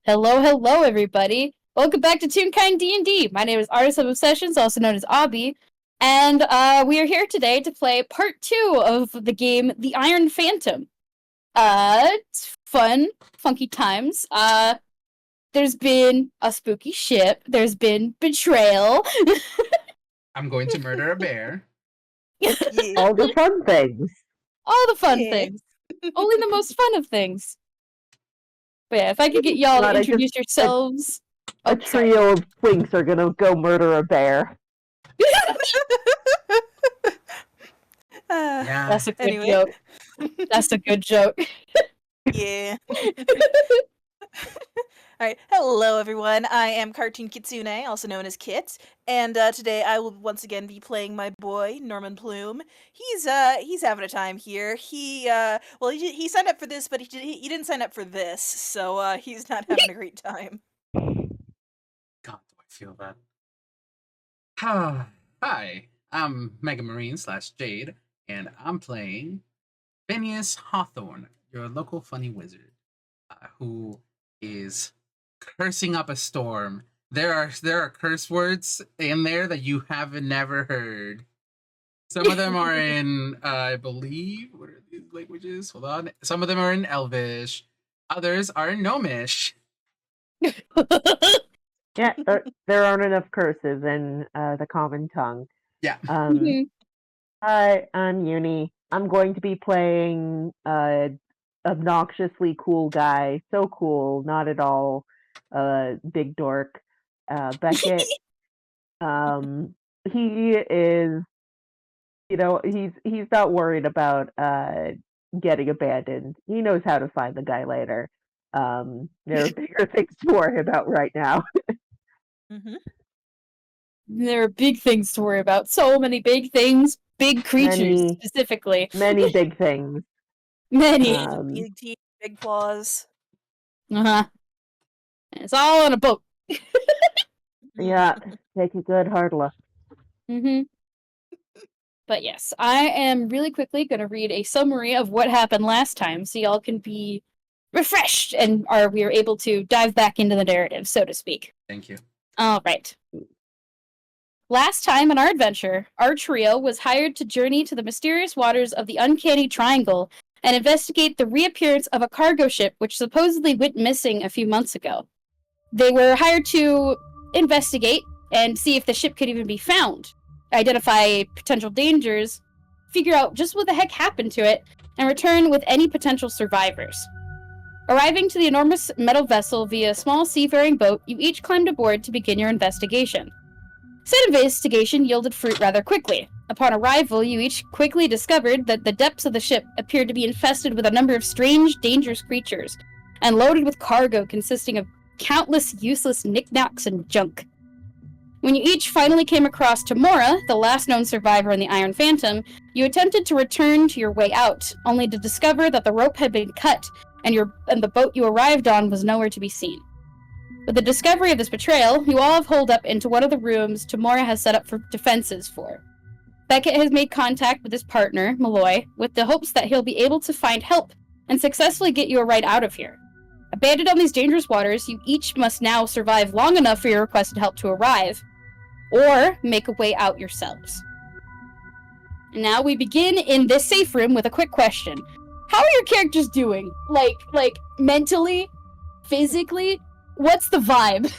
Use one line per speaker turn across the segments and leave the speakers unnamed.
Hello, hello, everybody. Welcome back to Toonkind D&D. My name is Artist of Obsessions, also known as Abby, and we are here today to play part 2 of the game The Iron Phantom. It's fun, funky times. There's been a spooky ship. There's been betrayal.
I'm going to murder a bear.
All the fun things.
All the fun things. Only the most fun of things. But yeah, if I could get y'all to introduce yourselves.
A trio of twinks are gonna go murder a bear.
That's a good joke. That's a good joke.
Yeah. Alright, hello everyone, I am CartoonKitsune, also known as Kit, and today I will once again be playing my boy, Norman Plume. He's having a time here. He signed up for this, but he didn't sign up for this, so he's not having a great time.
God, do I feel that. Hi, I'm MegaMarine / Jade, and I'm playing Phineas Hawthorne, your local funny wizard, who is cursing up a storm. There are curse words in there that you haven't never heard. Some of them are in, I believe, what are these languages? Hold on. Some of them are in Elvish. Others are in Gnomish.
Yeah, there aren't enough curses in the common tongue.
Yeah.
Hi, I'm Uni. I'm going to be playing obnoxiously cool guy. So cool, not at all big dork. Beckett. He is, he's not worried about getting abandoned. He knows how to find the guy later. There are bigger things to worry about right now.
There are big things to worry about. So many big things. Big creatures, specifically.
Many big things.
Many.
Big teeth, big claws.
And it's all on a boat.
Yeah, take a good hard look.
But yes, I am really quickly going to read a summary of what happened last time so y'all can be refreshed and we are able to dive back into the narrative, so to speak.
Thank you.
All right. Last time in our adventure, our trio was hired to journey to the mysterious waters of the Unkani Triangle and investigate the reappearance of a cargo ship which supposedly went missing a few months ago. They were hired to investigate and see if the ship could even be found, identify potential dangers, figure out just what the heck happened to it, and return with any potential survivors. Arriving to the enormous metal vessel via a small seafaring boat, you each climbed aboard to begin your investigation. Said investigation yielded fruit rather quickly. Upon arrival, you each quickly discovered that the depths of the ship appeared to be infested with a number of strange, dangerous creatures, and loaded with cargo consisting of countless useless knickknacks and junk. When you each finally came across Tamora, the last known survivor in the Iron Phantom, you attempted to return to your way out, only to discover that the rope had been cut and the boat you arrived on was nowhere to be seen. With the discovery of this betrayal, you all have holed up into one of the rooms Tamora has set up for defenses for. Beckett has made contact with his partner, Malloy, with the hopes that he'll be able to find help and successfully get you a ride out of here. Abandoned on these dangerous waters, you each must now survive long enough for your requested help to arrive, or make a way out yourselves. And now we begin in this safe room with a quick question. How are your characters doing? Like mentally? Physically? What's the vibe?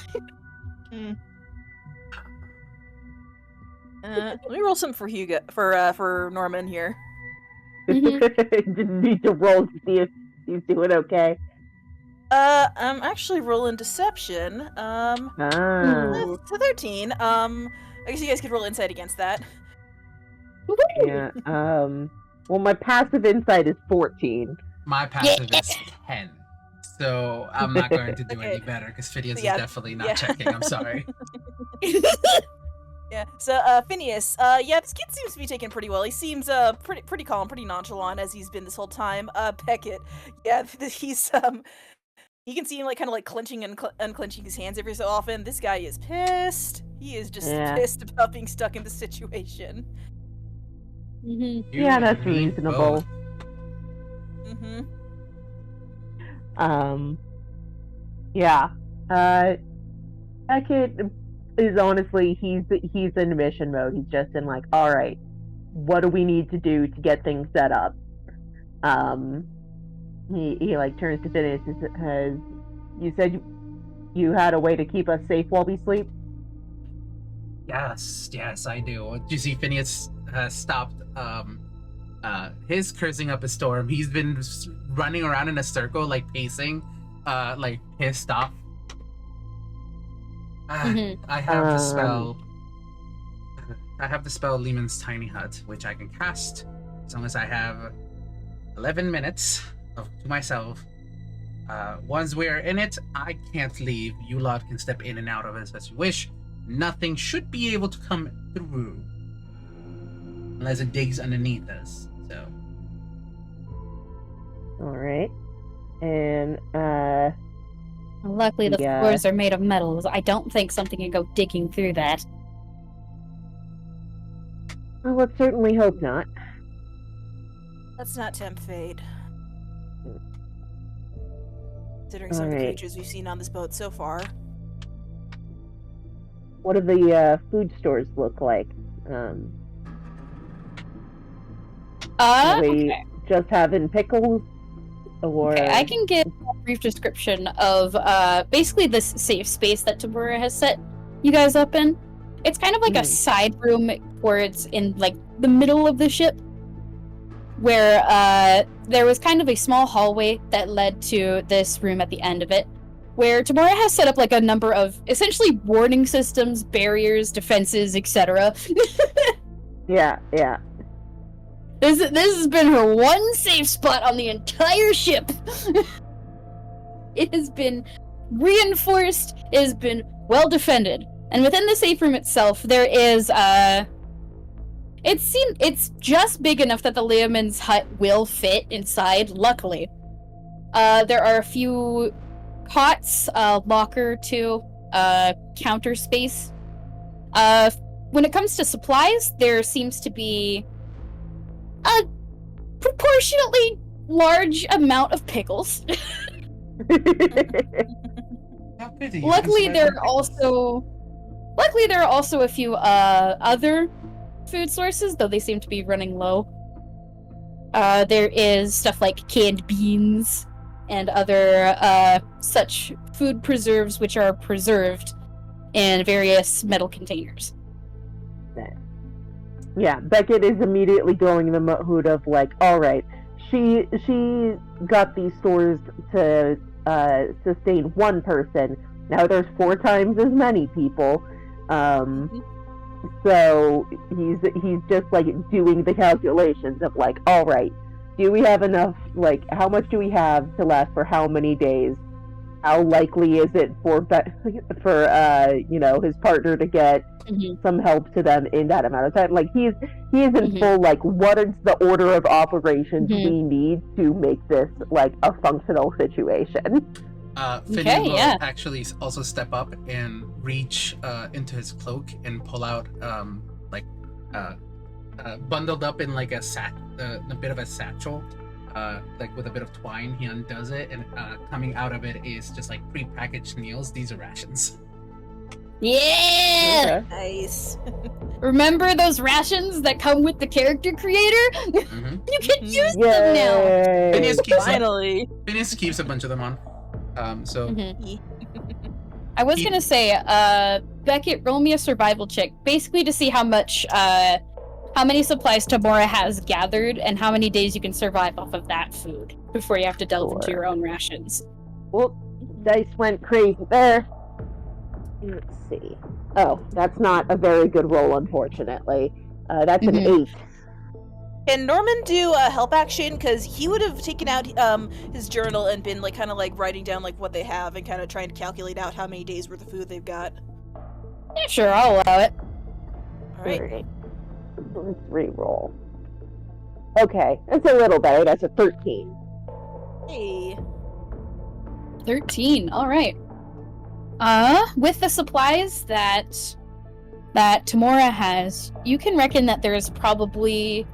Let me roll some for Hugo, for Norman here.
Just need to roll to see if he's doing okay.
I'm actually rolling deception. It's a 13. I guess you guys could roll insight against that.
Yeah. Well, my passive insight is 14.
My passive is 10. So I'm not going to do any better because Phineas is definitely not checking. I'm sorry.
Yeah. So Phineas, this kid seems to be taking pretty well. He seems pretty calm, pretty nonchalant as he's been this whole time. Beckett, he's you can see him kind of clenching and unclenching his hands every so often. This guy is pissed. He is just pissed about being stuck in the situation.
Yeah, that's reasonable. Yeah. Beckett is honestly he's in mission mode. He's just in like, all right, what do we need to do to get things set up? He like turns to Phineas and says, "You said you had a way to keep us safe while we sleep."
Yes, I do. You see, Phineas has stopped his cursing up a storm. He's been running around in a circle, like pacing, like pissed off. I have the spell. I have the spell Lehman's Tiny Hut, which I can cast as long as I have 11 minutes to myself. Once we're in it, I can't leave. You lot can step in and out of it as you wish. Nothing should be able to come through unless it digs underneath us. So,
all right, and
luckily the floors are made of metals. I don't think something can go digging through that.
well, let's certainly hope not.
Let's not tempt fate. Considering some of the creatures we've seen on this boat so far.
What do the food stores look like? Are we just having pickles? Or...
Okay, I can give a brief description of basically this safe space that Tamura has set you guys up in. It's kind of like a side room where it's in like the middle of the ship, where there was kind of a small hallway that led to this room at the end of it, where Tamura has set up like a number of essentially warning systems, barriers, defenses, etc.
Yeah.
This has been her one safe spot on the entire ship. It has been reinforced, it has been well defended. And within the safe room itself, there is it's just big enough that the Leomund's hut will fit inside, luckily. There are a few cots, locker too, counter space. When it comes to supplies, there seems to be a proportionately large amount of pickles. Luckily, there are also a few other food sources, though they seem to be running low. There is stuff like canned beans and other such food preserves, which are preserved in various metal containers.
Yeah, Beckett is immediately going the mood of like, all right, she got these stores to sustain one person. Now there's 4 times as many people. So he's just like doing the calculations of like, all right, do we have enough? Like, how much do we have to last for how many days? How likely is it for his partner to get some help to them in that amount of time? Like he is in full like, what is the order of operations we need to make this like a functional situation?
Phineas will actually also step up and reach into his cloak and pull out bundled up in like a bit of a satchel, like with a bit of twine. He undoes it, and coming out of it is just like pre-packaged meals. These are rations.
Yeah!
Okay.
Nice.
Remember those rations that come with the character creator?
You can use them now.
Phineas
keeps
a bunch of them on.
I was gonna say, Beckett, roll me a survival check, basically to see how many supplies Tamura has gathered and how many days you can survive off of that food before you have to delve into your own rations.
Well, dice went crazy there. Let's see. Oh, that's not a very good roll, unfortunately. That's an 8.
Can Norman do a help action? Because he would have taken out his journal and been like kind of like writing down like what they have and kind of trying to calculate out how many days worth of food they've got.
Yeah, sure, I'll allow it.
All right.
Let's re-roll. Okay, that's a little better. That's a 13.
Hey.
13. All right. With the supplies that Tamura has, you can reckon that there is probably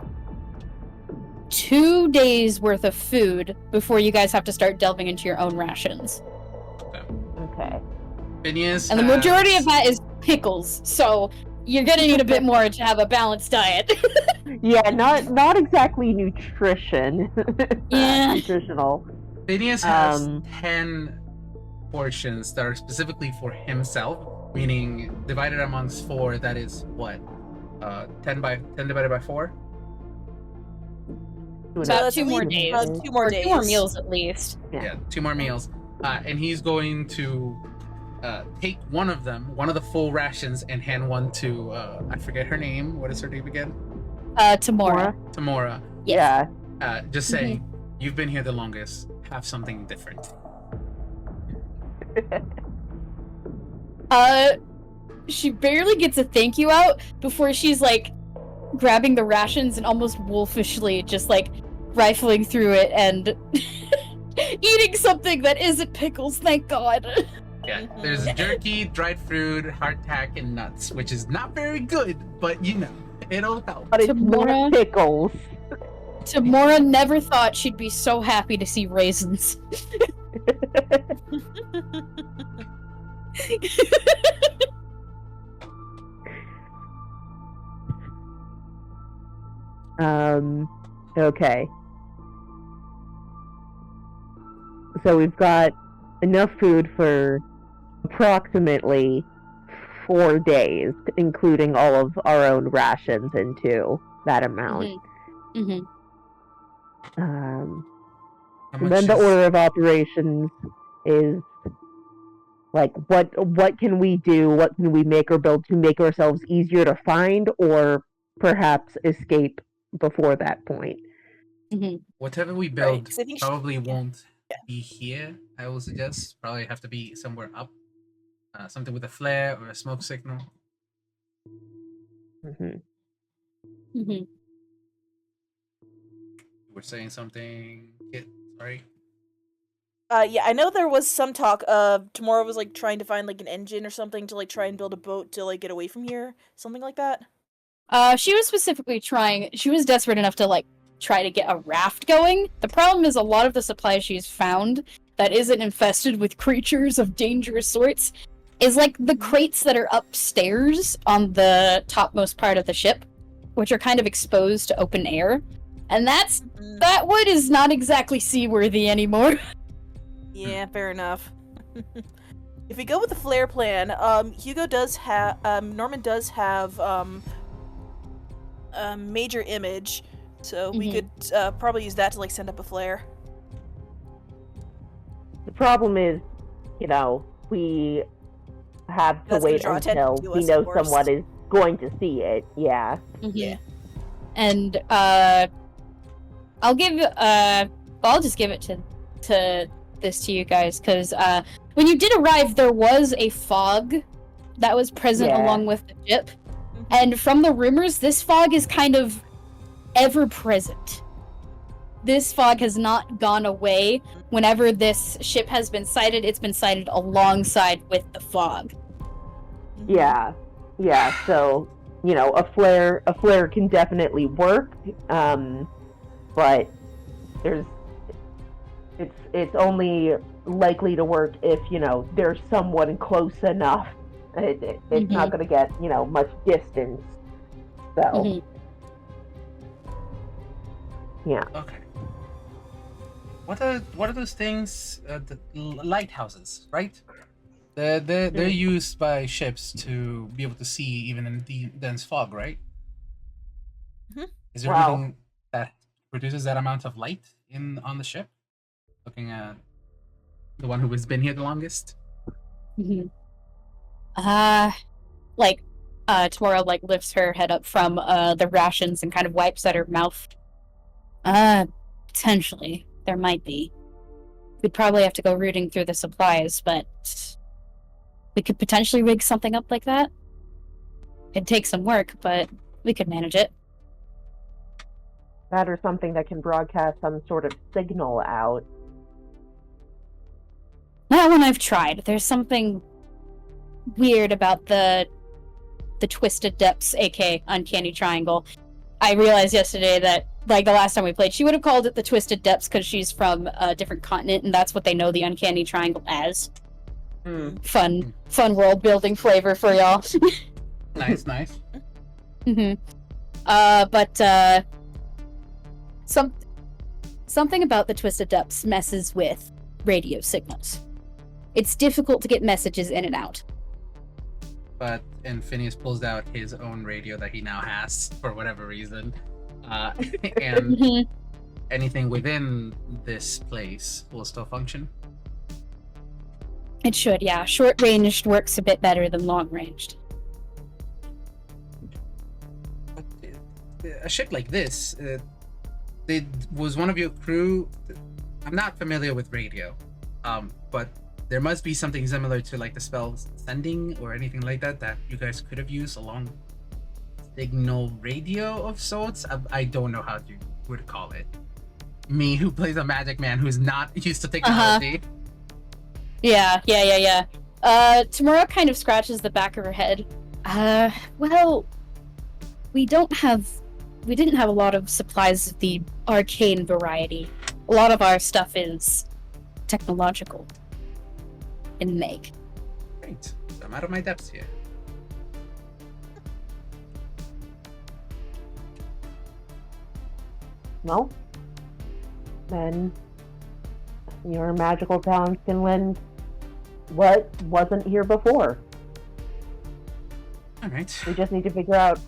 2 days worth of food before you guys have to start delving into your own rations.
Okay.
Okay.
Phineas
And the majority
has-
of that is pickles, so you're gonna need a bit more to have a balanced diet.
Yeah, not exactly nutrition.
Yeah.
Nutritional.
Phineas has
Um,
10 portions that are specifically for himself, meaning divided amongst 4, that is what? 10 divided by 4?
About
that's
2
at
more
least,
days.
2 more
Or
days.
2 more meals at least.
Yeah, 2 more meals. And he's going to take one of the full rations, and hand one to, I forget her name. What is her name again?
Tamora.
Tamora.
Yes.
Yeah.
Just saying, you've been here the longest. Have something different.
She barely gets a thank you out before she's like grabbing the rations and almost wolfishly just like rifling through it and eating something that isn't pickles, thank God.
Yeah, there's jerky, dried fruit, hardtack, and nuts, which is not very good, but it'll help.
But it's
Tamora-
not pickles.
Tamora never thought she'd be so happy to see raisins.
Okay. So we've got enough food for approximately 4 days, including all of our own rations into that amount.
Mhm.
How
And
much
then the
is-
order of operations is like what can we do, what can we make or build to make ourselves easier to find, or perhaps escape before that point.
Whatever we
Right,
build
'cause I think
probably won't be here, I will suggest. Probably have to be somewhere up. Something with a flare or a smoke signal.
Mhm.
Mhm.
We're saying something. Kit, sorry.
Yeah, I know there was some talk of Tamora was like trying to find like an engine or something to like try and build a boat to like get away from here, something like that.
She was specifically trying, she was desperate enough to like try to get a raft going. The problem is a lot of the supplies she's found that isn't infested with creatures of dangerous sorts is like the crates that are upstairs on the topmost part of the ship, which are kind of exposed to open air. And that wood is not exactly seaworthy anymore.
Yeah, fair enough. If we go with the flare plan, Hugo does have, Norman does have, a major image, so we could probably use that to like send up a flare.
The problem is, we have to
That's gonna
wait
draw attention
until
to
we
us,
know
of course.
someone is going to see it. Yeah.
Yeah.
And I'll just give it to this to you guys, because when you did arrive, there was a fog that was present
Yeah.
along with the ship. And from the rumors, this fog is kind of ever present. This fog has not gone away. Whenever this ship has been sighted, it's been sighted alongside with the fog.
Yeah. Yeah. So, a flare can definitely work. But it's only likely to work if, there's someone close enough. It's not going to get, much distance. So,
Mhm.
yeah.
Okay. What are those things? The lighthouses, right? They're used by ships to be able to see even in the dense fog, right?
Mhm.
Is there
Wow.
anything that produces that amount of light on the ship? Looking at the one who has been here the longest.
Tamora like lifts her head up from the rations and kind of wipes at her mouth. Potentially. There might be. We'd probably have to go rooting through the supplies, but we could potentially rig something up like that. It'd take some work, but we could manage it.
That or something that can broadcast some sort of signal out.
That one I've tried. There's something weird about the Twisted Depths, aka Uncanny Triangle. I realized yesterday that, like, the last time we played, she would have called it the Twisted Depths because she's from a different continent, and that's what they know the Uncanny Triangle as. Fun world building flavor for y'all.
Nice, nice.
But something about the Twisted Depths messes with radio signals. It's difficult to get messages in and out.
And Phineas pulls out his own radio that he now has for whatever reason. And anything within this place will still function?
It should, yeah. Short-ranged works a bit better than long-ranged.
But a ship like this, was one of your crew... I'm not familiar with radio, but there must be something similar to like the spell sending or anything like that you guys could have used along signal radio of sorts. I don't know how you would call it. Me, who plays a magic man who's not used to technology.
Yeah. Tamura kind of scratches the back of her head. Well, we didn't have a lot of supplies of the arcane variety. A lot of our stuff is technological in make.
Great. So I'm out of my depths here.
No? Then your magical talents can lend what wasn't here before.
Alright.
We just need to figure out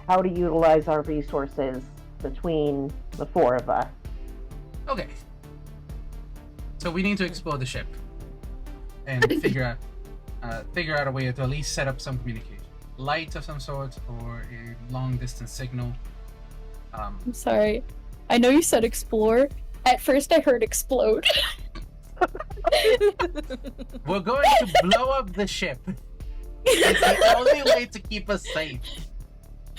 how to utilize our resources between the four of us.
Okay. So we need to explore the ship and figure out a way to at least set up some communication. Light of some sort or a long distance signal.
I'm sorry. I know you said explore. At first I heard explode.
We're going to blow up the ship. It's the only way to keep us safe.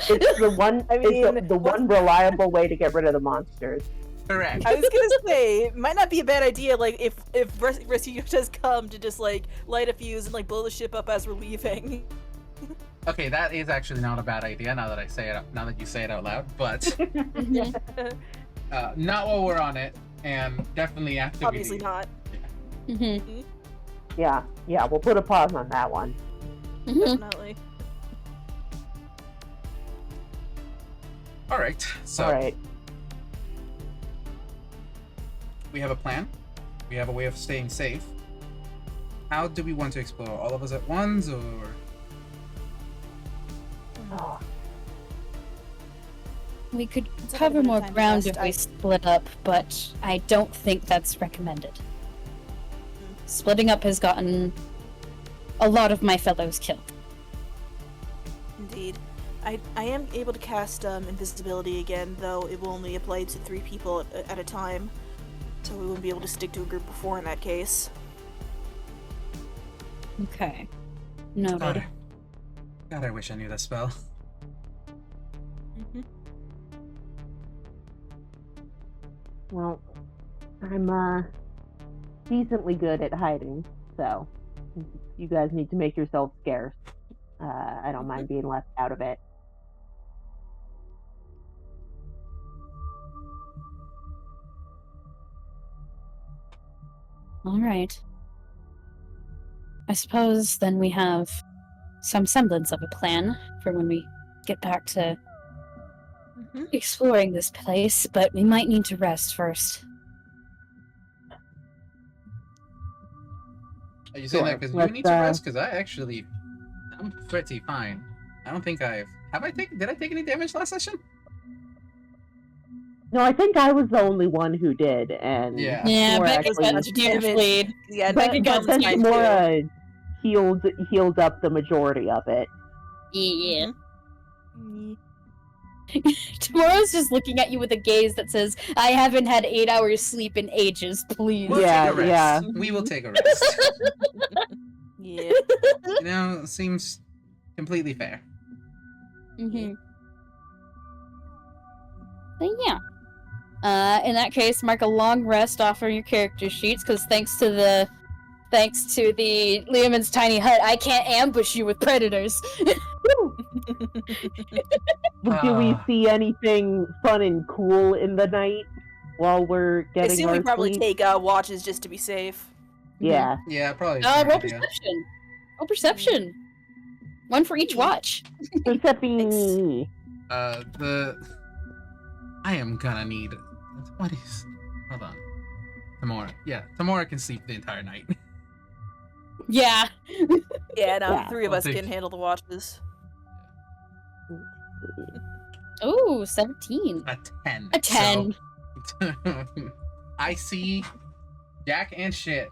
It's the one.
mean,
the one reliable way to get rid of the monsters.
Correct.
I was gonna say, it might not be a bad idea, like, if rescue does come to just, like, light a fuse and, like, blow the ship up as we're leaving.
Okay, that is actually not a bad idea now that you say it out loud, but not while we're on it, and definitely after
Obviously
we leave.
not.
Yeah, we'll put a pause on that one.
Definitely.
Alright, so
Alright.
we have a plan. We have a way of staying safe. How do we want to explore? All of us at once, or...?
Oh,
We could
It's a
cover
bit of
more
time to
ground
rest.
if we split up, but I don't think that's recommended. Splitting up has gotten a lot of my fellows killed.
Indeed. I am able to cast invisibility again, though it will only apply to 3 people at a time. So we wouldn't be able to stick to a group of 4 in that case.
Okay. Noted.
God, I wish I knew that spell.
well, I'm decently good at hiding, so you guys need to make yourselves scarce. I don't mind being left out of it.
All right. I suppose then we have some semblance of a plan for when we get back to exploring this place, but we might need to rest first.
Are you saying
Sure.
that because you
Let's,
need to rest? Because I'm pretty fine. I don't think did I take any damage last session?
No, I think I was the only one who did, and
Yeah.
Yeah,
Mora
Becca's
actually-
got huge
damage.
bleed.
Yeah,
Becca
but
got
since
mine too.
Mora healed up the majority of it.
Yeah.
Mm.
Tomorrow's just looking at you with a gaze that says, I haven't had 8 hours sleep in ages, please.
We'll
Yeah,
take a rest.
yeah.
We will take a rest.
Yeah.
Seems completely fair.
Mm-hmm. But yeah. In that case, mark a long rest off of your character sheets, because thanks to the Liamon's tiny hut, I can't ambush you with predators.
Do we see anything fun and cool in the night while we're
I
getting
assume
our
we probably
sleep?
take watches just to be safe.
Yeah.
Yeah, probably.
Roll
Yeah.
perception. Roll perception. One for each watch.
Persephone.
I am gonna need. What is? Hold on. Tamora. Yeah, Tamora can sleep the entire night.
Yeah.
Yeah, no,
Yeah.
the three of
I'll
us
take-
can handle the watches.
Ooh, 17.
A 10.
A 10.
So, I see Jack and shit.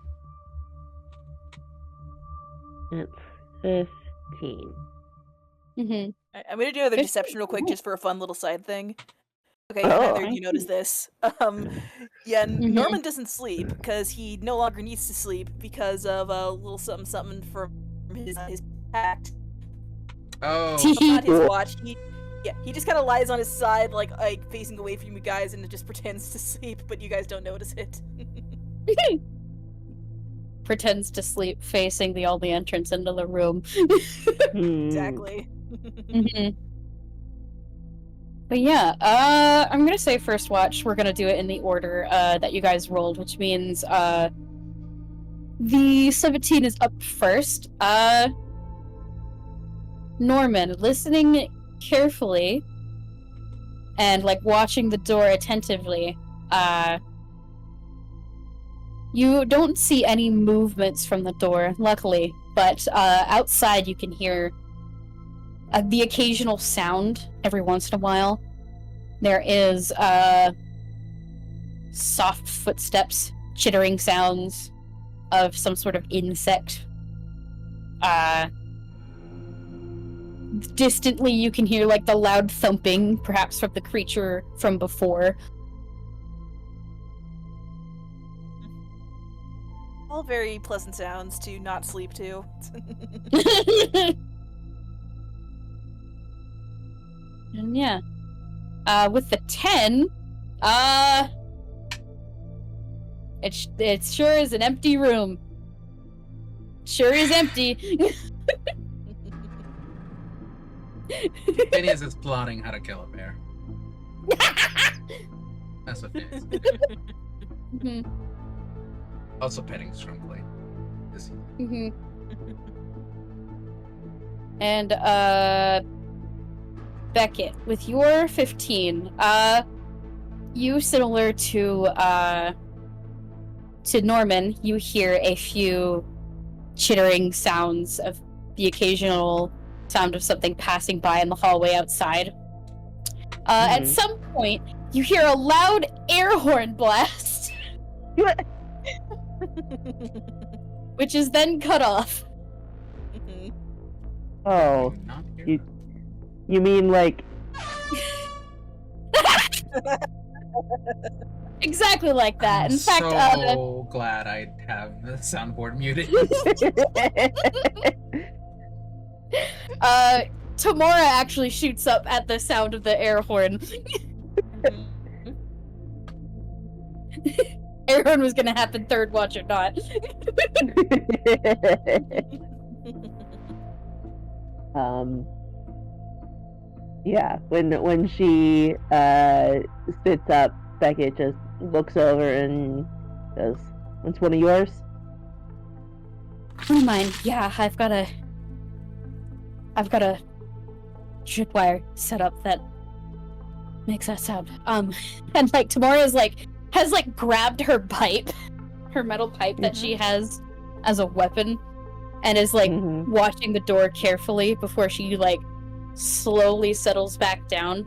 It's 15.
Mm-hmm.
I'm gonna do another
15.
deception real quick, just for a fun little side thing. Okay,
Oh,
neither of
I
you notice
see.
this. Yeah,
Mhm.
Norman doesn't sleep because he no longer needs to sleep because of a little something from his pact.
Oh,
Not his watch. He just kind of lies on his side, like facing away from you guys, and just pretends to sleep, but you guys don't notice it.
Pretends to sleep facing the only entrance into the room.
Exactly.
Mm-hmm. But yeah, I'm gonna say first watch. We're gonna do it in the order that you guys rolled, which means the 17 is up first. Norman, listening carefully and like watching the door attentively, you don't see any movements from the door, luckily, but outside you can hear the occasional sound every once in a while. There is soft footsteps, chittering sounds of some sort of insect. Distantly you can hear like the loud thumping, perhaps from the creature from before.
All very pleasant sounds to not sleep to.
And yeah. With the 10, it sure is an empty room. Sure is empty.
Phineas is plotting how to kill a bear. That's what Phineas is.
Mhm,
Also petting Strongblade.
mhm. And Beckett, with your 15, you, similar to Norman, you hear a few chittering sounds of the occasional sound of something passing by in the hallway outside. At some point, you hear a loud air horn blast, which is then cut off.
Oh,
Not here.
you mean like
Exactly like that.
I'm
In fact,
so glad I have the soundboard muted.
Tamora actually shoots up at the sound of the air horn. Air horn was gonna happen third watch or not.
Yeah, when she sits up, Beckett just looks over and goes, "What's one of yours?"
One of mine. Yeah, I've got a tripwire set up that makes that sound. And like Tamora has grabbed her pipe, her metal pipe that she has as a weapon, and is watching the door carefully before she slowly settles back down.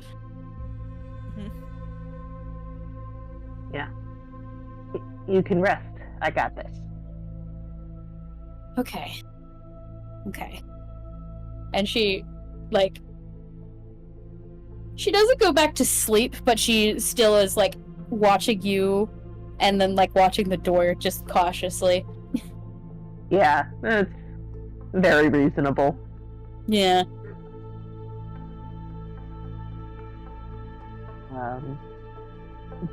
Yeah. You can rest. I got this.
Okay. And she doesn't go back to sleep, but she still is watching you and then watching the door just cautiously.
Yeah, that's very reasonable.
Yeah.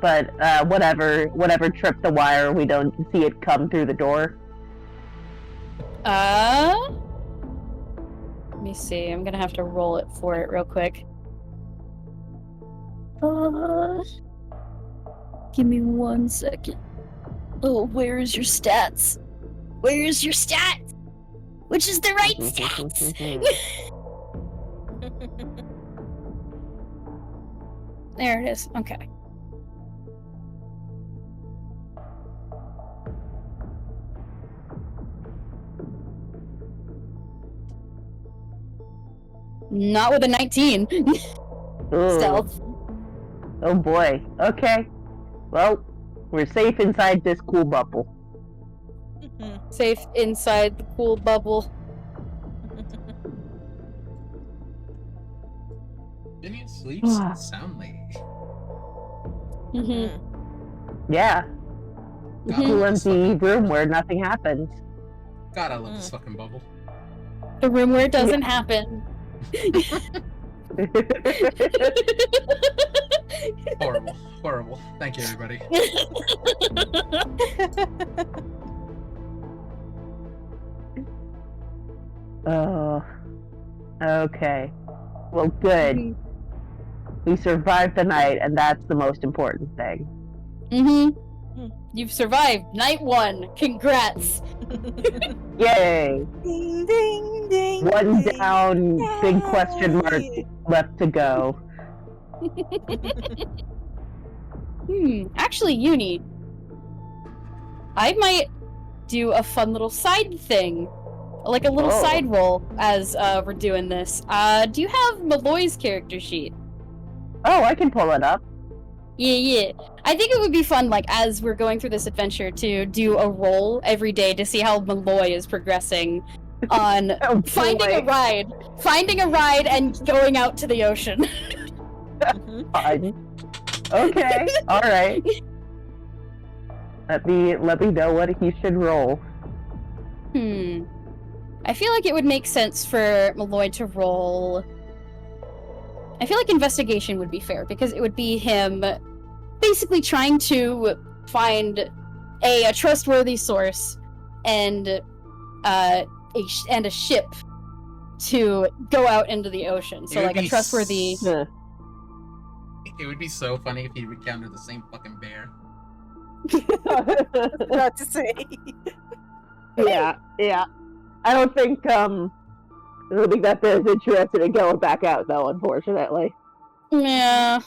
But whatever tripped the wire, we don't see it come through the door.
Let me see. I'm gonna have to roll it for it real quick. Give me 1 second. Oh, where is your stats? Where's your stats? Which is the right stats? There it is. Okay. Not with a 19.
Ooh.
Stealth.
Oh boy. Okay. Well, we're safe inside this cool bubble.
Safe inside the cool bubble.
Phineas sleeps soundly.
Yeah.
God,
Cool
this
empty
fucking-
room where nothing happens.
God, I love this fucking bubble.
The room where it doesn't happen.
Horrible. Horrible. Thank you, everybody.
Oh. Okay. Well, good. We survived the night, and that's the most important thing.
You've survived night 1. Congrats.
Yay!
Ding ding ding.
One
ding.
down, big question mark left to go.
Actually, Uni, I might do a fun little side thing. Like a little side roll as we're doing this. Do you have Malloy's character sheet?
Oh, I can pull it up.
Yeah. I think it would be fun, like, as we're going through this adventure, to do a roll every day to see how Malloy is progressing on finding a ride and going out to the ocean.
Fine. Okay, alright. Let me know what he should roll.
I feel like it would make sense for Malloy to roll... I feel like investigation would be fair, because it would be him basically trying to find a trustworthy source and a ship to go out into the ocean. So like a trustworthy...
It would be so funny if he encountered the same fucking bear.
About to say.
Yeah. I don't think that bear's interested in going back out, though, unfortunately.
Yeah.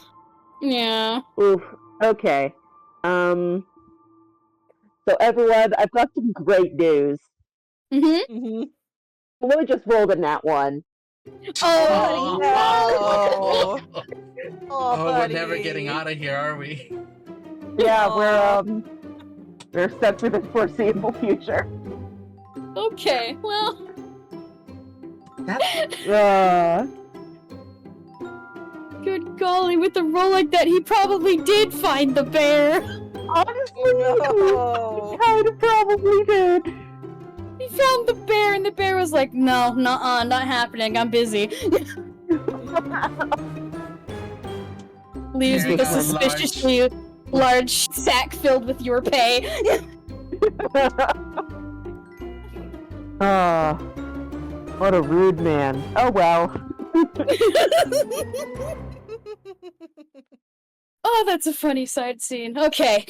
Oof. Okay. So everyone, I've got some great news. Malloy just rolled a nat 1.
Oh,
no.
Oh, we're
buddy.
never getting out of here, are we?
Yeah, we're stuck for the foreseeable future.
Okay, well... Good golly, with a roll like that, he probably did find the bear!
Honestly,
No.
he kind of probably did.
He found the bear, and the bear was like, no, nuh-uh, not happening, I'm busy. Leaves with a suspiciously large sack filled with your pay.
What a rude man. Oh well.
Oh, that's a funny side scene. Okay.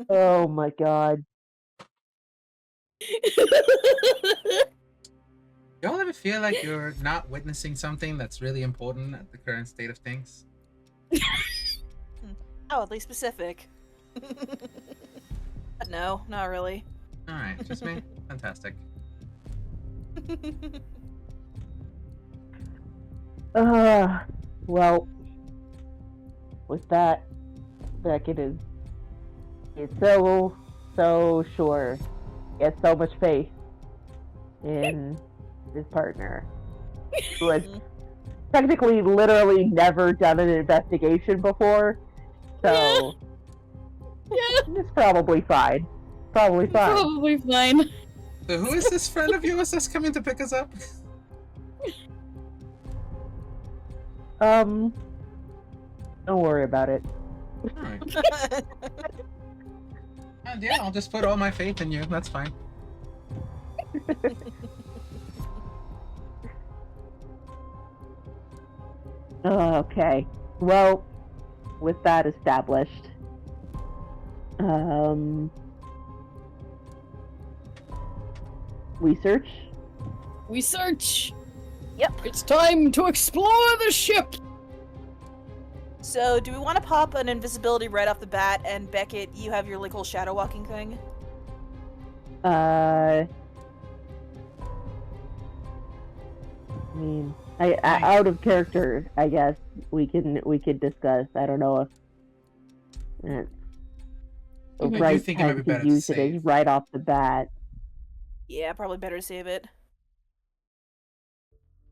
Oh my god.
Y'all ever feel like you're not witnessing something that's really important at the current state of things?
Oddly specific. But no, not really.
Alright, just me? Fantastic.
Well, with that, Beckett is so sure. He has so much faith in his partner, who has technically literally never done an investigation before, so it's probably fine. Probably fine.
So who is this friend of yours that's coming to pick us up?
Don't worry about it.
Alright. Yeah, I'll just put all my faith in you. That's fine.
Okay. Well, with that established, We search.
We search.
Yep.
It's time to explore the ship.
So, do we want to pop an invisibility right off the bat? And Beckett, you have your like whole shadow walking thing.
I mean, out of character, I guess we could discuss. I don't know if
I do
right
think it might be
time
better
to
to
use it is
save.
right off the bat.
Yeah, probably better to save it.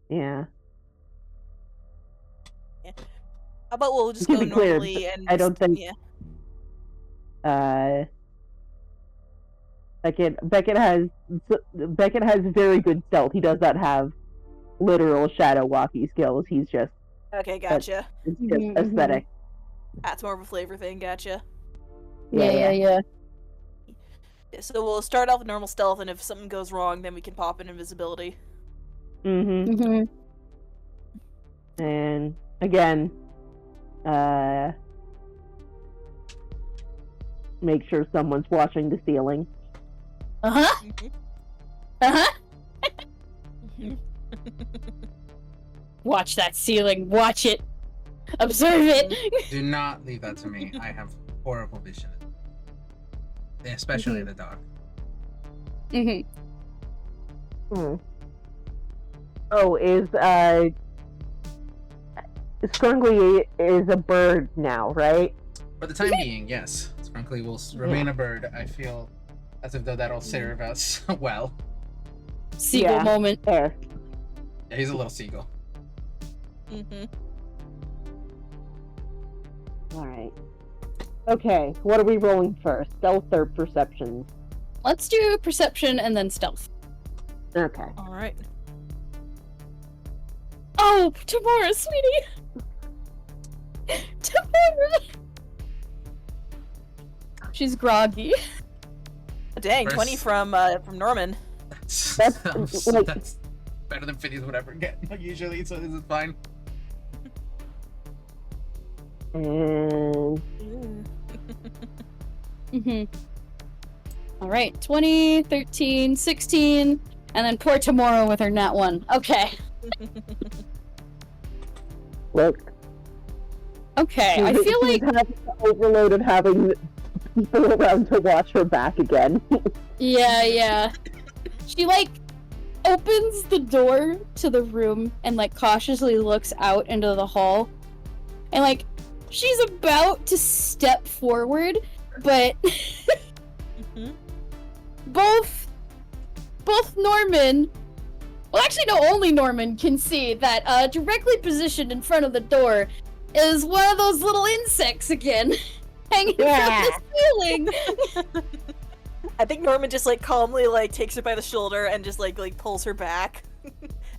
Yeah.
How about we'll just
To
go
be clear,
normally and
I don't think.
Yeah.
Beckett has very good stealth. He does not have literal shadow walkie skills. He's just
Okay, gotcha.
it's just aesthetic.
That's more of a flavor thing, gotcha.
Yeah.
Yeah, so we'll start off with normal stealth, and if something goes wrong, then we can pop in invisibility.
And again, make sure someone's watching the ceiling.
Watch that ceiling. Watch it. Observe it.
Do not leave that to me. I have horrible vision, especially in the dark.
Oh, Scrungly is a bird now, right?
For the time being, yes. Scrunkly will remain a bird. I feel as if though that'll serve us well.
Seagull moment.
There.
Yeah, he's a little seagull.
Alright. Okay, what are we rolling first? Stealth or perception?
Let's do perception and then stealth.
Okay.
Alright.
Oh, Tamora, sweetie! Tamora! She's groggy.
Dang,
First-
20 from Norman.
That's
That's better than Phineas would ever get usually, so this is fine.
And
Alright, 20, 13, 16, and then poor Tamora with her nat 1. Okay.
look.
Okay, I feel like...
She's having the overload of having people around to watch her back again.
Yeah. She, like, opens the door to the room and, like, cautiously looks out into the hall. And, like, she's about to step forward, but... Both Norman... Well, actually, no, only Norman can see that directly positioned in front of the door is one of those little insects again, hanging from the ceiling.
I think Norman just like calmly like takes her by the shoulder and just like pulls her back,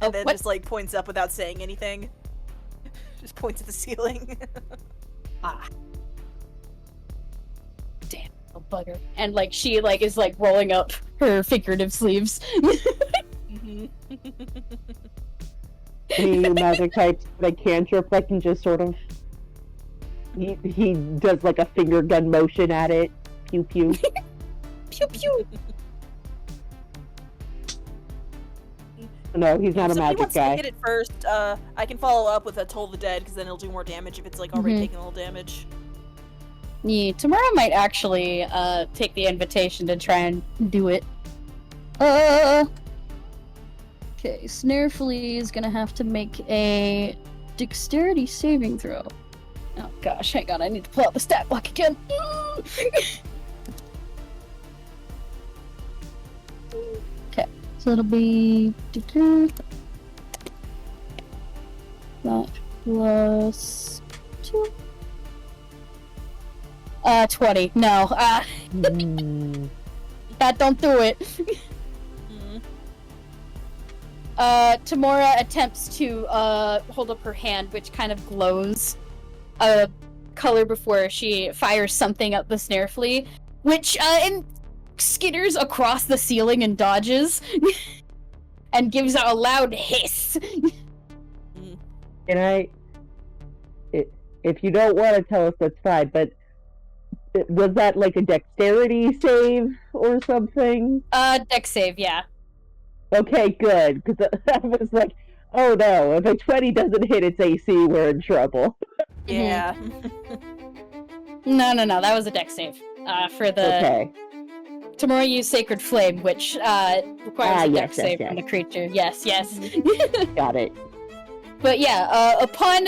and then just like points up without saying anything. Just points at the ceiling.
Damn, a bugger. And like she like is like rolling up her figurative sleeves.
Any magic types like cantrip that can just sort of he does like a finger gun motion at it. Pew pew.
Pew pew.
No, he's not a
If
magic
wants
guy.
to hit it first, I can follow up with a Toll the Dead because then it'll do more damage if it's like already taking a little damage.
Yeah, tomorrow might actually take the invitation to try and do it. Okay, Snare Flea is gonna have to make a dexterity saving throw. Oh gosh, hang on, I need to pull out the stat block again. Okay, so it'll be that plus 2. 20. No, that don't do it. Tamora attempts to hold up her hand, which kind of glows a color before she fires something at the snare flea, which skitters across the ceiling and dodges, and gives out a loud hiss.
Can I? If you don't want to tell us, that's fine. But was that like a dexterity save or something?
Dex save, yeah.
Okay, good. Because I was like, oh no, if a 20 doesn't hit its AC, we're in trouble.
Yeah.
No, that was a deck save. For the
Okay.
Tomorrow use Sacred Flame, which requires a deck
yes,
save
yes.
from the creature. Yes.
Got it.
But yeah, upon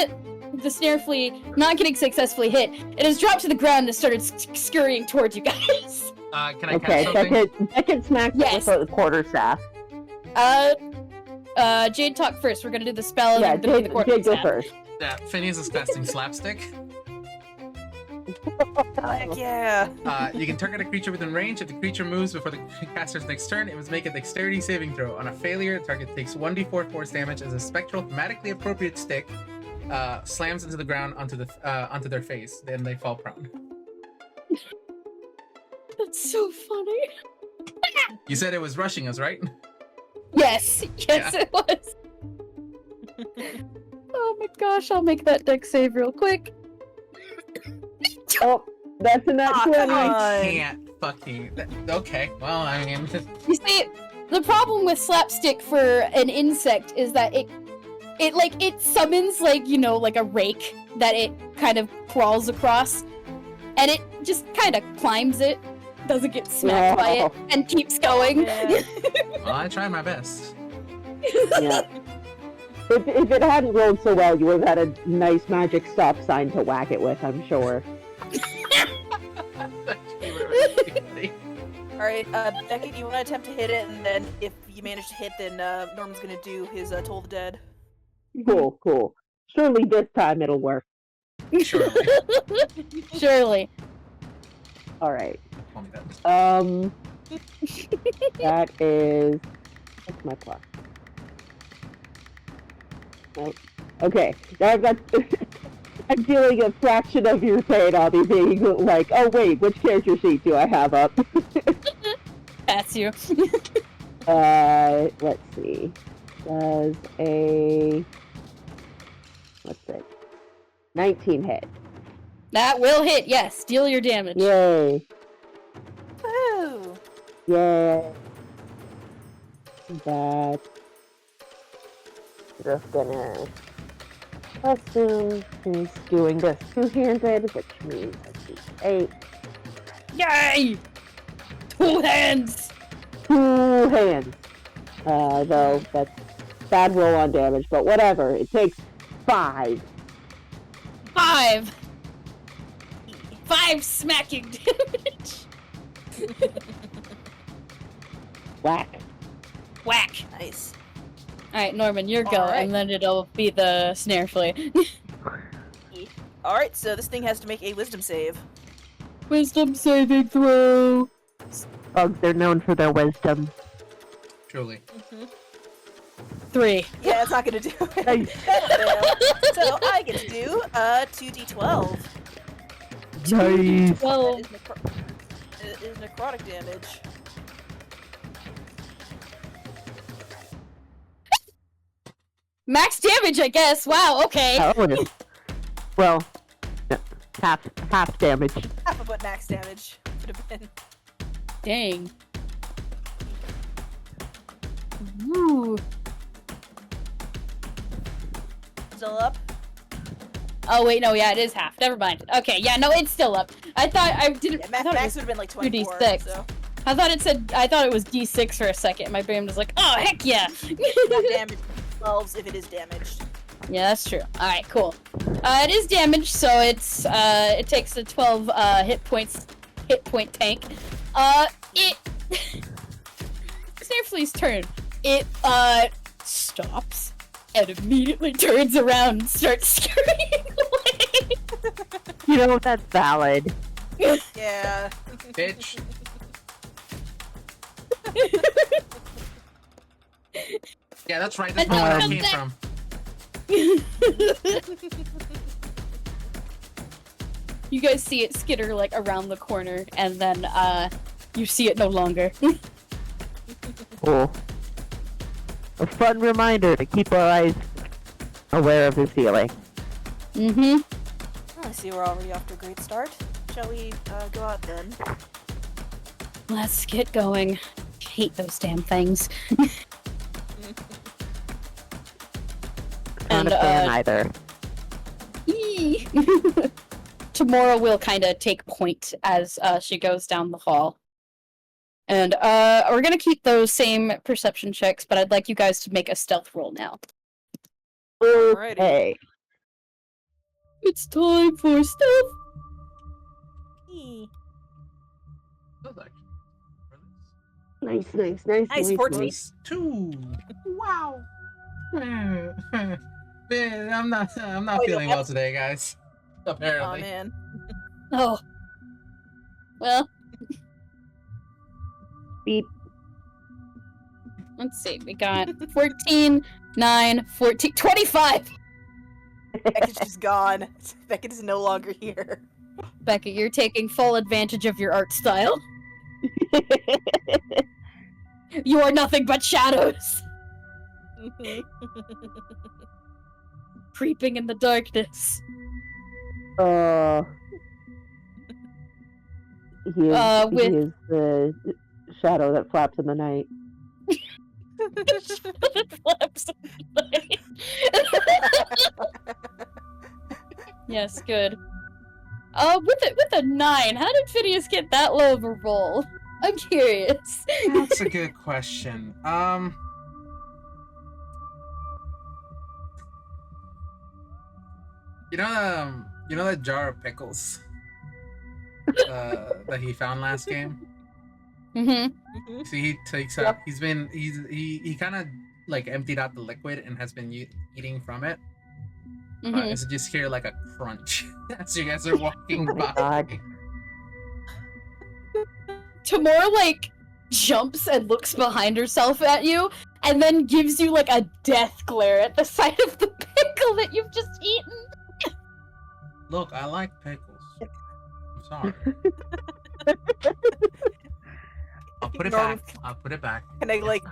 the snare flea not getting successfully hit, it has dropped to the ground and started scurrying towards you guys.
Can I
Okay,
cast something?
Beckett smacks
Yes.
it with a quarterstaff.
Jade talk first. We're gonna do the spell and
Yeah,
then do the
Jade
quarterstaff.
go first.
Yeah, Phineas is casting Slapstick.
Heck yeah.
You can target a creature within range. If the creature moves before the caster's next turn, it must make a dexterity saving throw. On a failure, the target takes 1d4 force damage as a spectral, thematically appropriate stick slams into the ground onto their face. Then they fall prone.
That's so funny.
You said it was rushing us, right?
Yes, it was. Oh my gosh, I'll make that deck save real quick.
Oh, that's a nat 20.
I can't fucking. Okay, well, I mean.
You see, the problem with slapstick for an insect is that it summons like a rake that it kind of crawls across, and it just kind of climbs it, doesn't get smacked by it, and keeps going.
Yeah.
Well, I tried my best.
Yeah. If it hadn't rolled so well, you would have had a nice magic stop sign to whack it with, I'm sure.
Alright, Beckett, you want to attempt to hit it, and then if you manage to hit, then Norman's gonna do his Toll the Dead.
Cool. Surely this time it'll work.
Surely.
Surely.
Alright.
Call me that.
That is... What's my plus? Nope. Okay, now I've got... I'm feeling a fraction of your pain on me being like, oh wait, which character sheet do I have up?
That's you.
Let's see. Does a... What's it? 19 hit.
That will hit, yes. Deal your damage.
Yay.
Woo!
Yay. That... Just gonna assume he's doing this two-handed, which means that's 8.
Yay! 2 hands!
2 hands. Though that's bad roll on damage, but whatever. It takes 5.
5 smacking damage.
Whack.
Whack.
Nice.
Alright, Norman, your go,
Alright.
and then it'll be the snare flea.
Alright, so this thing has to make a wisdom save.
Wisdom saving throw.
Bugs are known for their wisdom.
Truly.
3.
Yeah, it's not gonna do it.
Nice.
That'll fail. So I get to do 2d12.
Nice.
12.
That is necrotic damage.
Max damage, I guess. Wow, okay.
Oh, well, half damage.
Half of what max damage would have been.
Dang. Ooh.
Still up?
Oh wait, no, yeah, it is half. Never mind. Okay, yeah, no, it's still up. I thought I didn't.
Yeah,
I thought it
max
was
would have been like 24.
2d6.
So.
I thought it was d6 for a second. My brain was like, oh heck yeah.
Not damage 12s if it is damaged.
Yeah, that's true. All right, cool. It is damaged, so it takes a 12 hit point tank. Snare Flea's turn. It stops and immediately turns around and starts scurrying away.
You know, that's valid.
Yeah.
Bitch. Yeah, that's right. That's where I came from.
You guys see it skitter like around the corner, and then you see it no longer.
Cool. A fun reminder to keep our eyes aware of the ceiling.
Mm-hmm.
I see we're already off to a great start. Shall we go out then?
Let's get going. Hate those damn things.
Not a fan either.
Tomorrow will kind of take point as she goes down the hall. And we're gonna keep those same perception checks, but I'd like you guys to make a stealth roll now.
Okay.
It's time for stealth.
Nice.
Nice, 14.
Plus 2. Wow. Man, I'm not feeling well today, guys.
Oh
Apparently.
man.
Oh. Well,
Beep.
let's see. We got 14, 9, 14, 25!
Beckett's just gone. Beckett is no longer here.
Beckett, you're taking full advantage of your art style. You are nothing but shadows, creeping in the darkness.
He is,
with-
he is the shadow that flaps in the night.
Yes, good. With a 9, how did Phineas get that low of a roll? I'm curious.
That's a good question. You know that jar of pickles that he found last game?
Mm-hmm.
See, he takes
Yep.
out. He kind of like emptied out the liquid and has been eating from it.
Mm-hmm.
So just hear like a crunch as you guys are walking
Oh my
by.
God.
Tamora, like, jumps and looks behind herself at you, and then gives you, like, a death glare at the sight of the pickle that you've just eaten.
Look, I like pickles. I'm sorry. I'll put it back. I'll put it back.
Can I like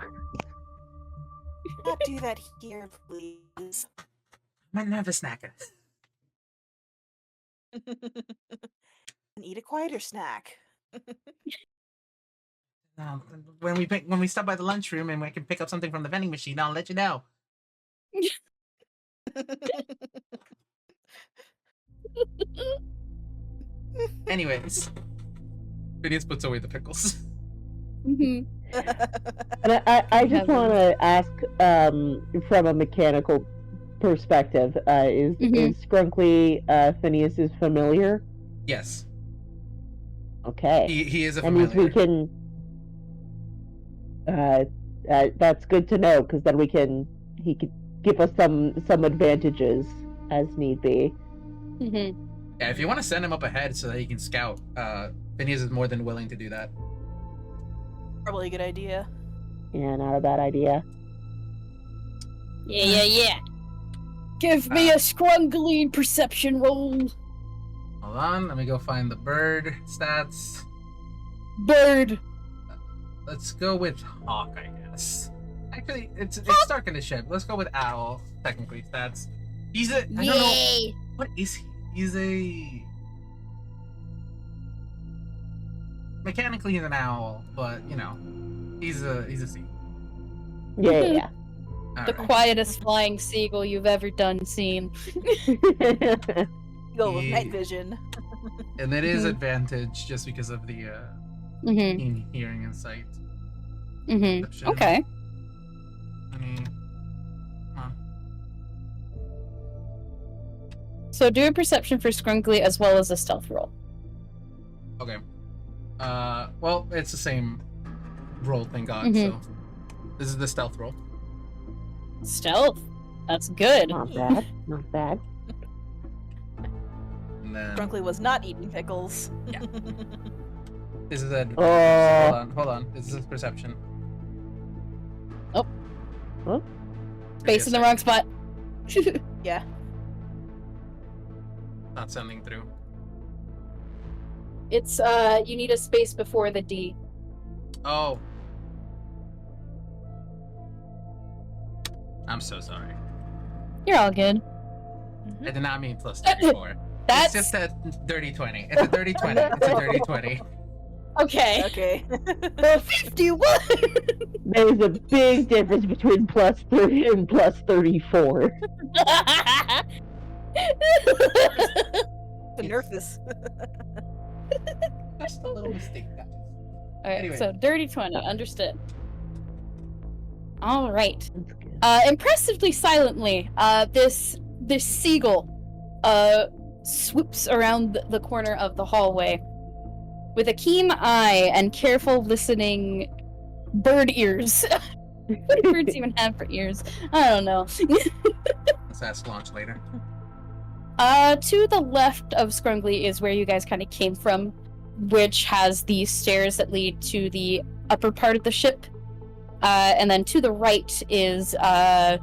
not do that here, please?
Might have a snacker.
And eat a quieter snack.
When we stop by the lunchroom and we can pick up something from the vending machine, I'll let you know. Anyways, Phineas puts away the pickles.
Mm-hmm.
And I just want to ask, from a mechanical perspective, is Scrunkly Phineas's familiar?
Yes,
Okay.
he is a
That means
familiar.
we can. That's good to know, because then he could give us some advantages as need be.
Mm-hmm.
Yeah, if you want to send him up ahead so that he can scout, Phineas is more than willing to do that.
Probably a good idea.
Yeah, not a bad idea.
Yeah. Give me a scrungly perception roll.
Hold on, let me go find the bird stats.
Bird.
Let's go with hawk, I guess. Actually, it's dark in the ship. Let's go with owl. Technically, stats. He's a. I don't know. What is he? He's a. Mechanically, he's an owl, but you know, he's a sea.
Yeah.
The quietest flying seagull you've ever seen.
Go with
Yeah.
night vision.
And it is advantage just because of the
Mm-hmm.
keen hearing and sight.
Mm-hmm.
Perception.
Okay.
Come on.
So do a perception for Scrunkly as well as a stealth roll.
Okay. Well, it's the same roll, thank God.
Mhm.
So this is the stealth roll.
Stealth. That's good.
Not bad. Not bad.
And then
Grunkly was not eating pickles.
Yeah. this is a.
Oh.
Hold on. This is perception.
Space in the wrong spot.
Yeah.
Not sending through.
It's you need a space before the D.
Oh. I'm so sorry.
You're all good.
I did not mean plus 34.
That's
It's just a dirty 20. It's a dirty 20. It's a dirty 20.
Okay.
Okay.
51!
There's a big difference between plus 30 and plus 34.
The nerfus.
Just a little mistake, guys.
Alright,
Anyway.
so dirty 20, understood. Alright.
That's good.
Impressively silently, this seagull swoops around the corner of the hallway with a keen eye and careful listening bird ears. What do birds even have for ears? I don't know.
Let's ask launch later.
To the left of Scrungly is where you guys kind of came from, which has the stairs that lead to the upper part of the ship. And then to the right is the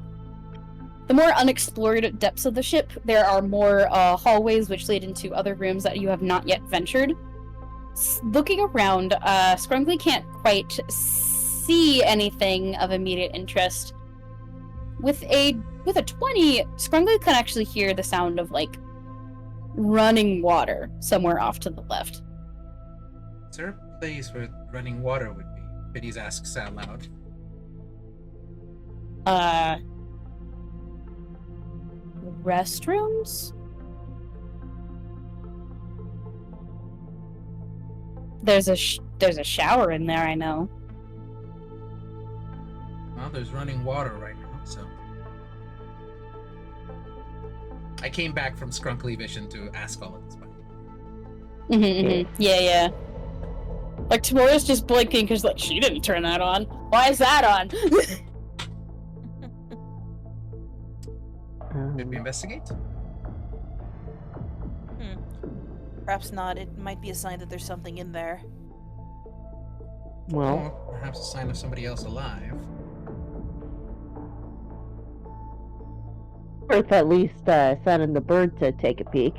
more unexplored depths of the ship. There are more hallways which lead into other rooms that you have not yet ventured. Looking around, Scrungly can't quite see anything of immediate interest. With a 20, Scrungly can actually hear the sound of, like, running water somewhere off to the left.
Is there a place where running water would be? Phineas asks out loud.
Restrooms? There's a shower in there, I know.
Well, there's running water right now, so... I came back from Scrunkly Vision to ask all of this, but...
Yeah. Like, Tamora's just blinking because, like, she didn't turn that on. Why is that on?
Did we investigate?
Perhaps not. It might be a sign that there's something in there.
Well,
Or perhaps a sign of somebody else alive.
worth at least sending the bird to take a peek.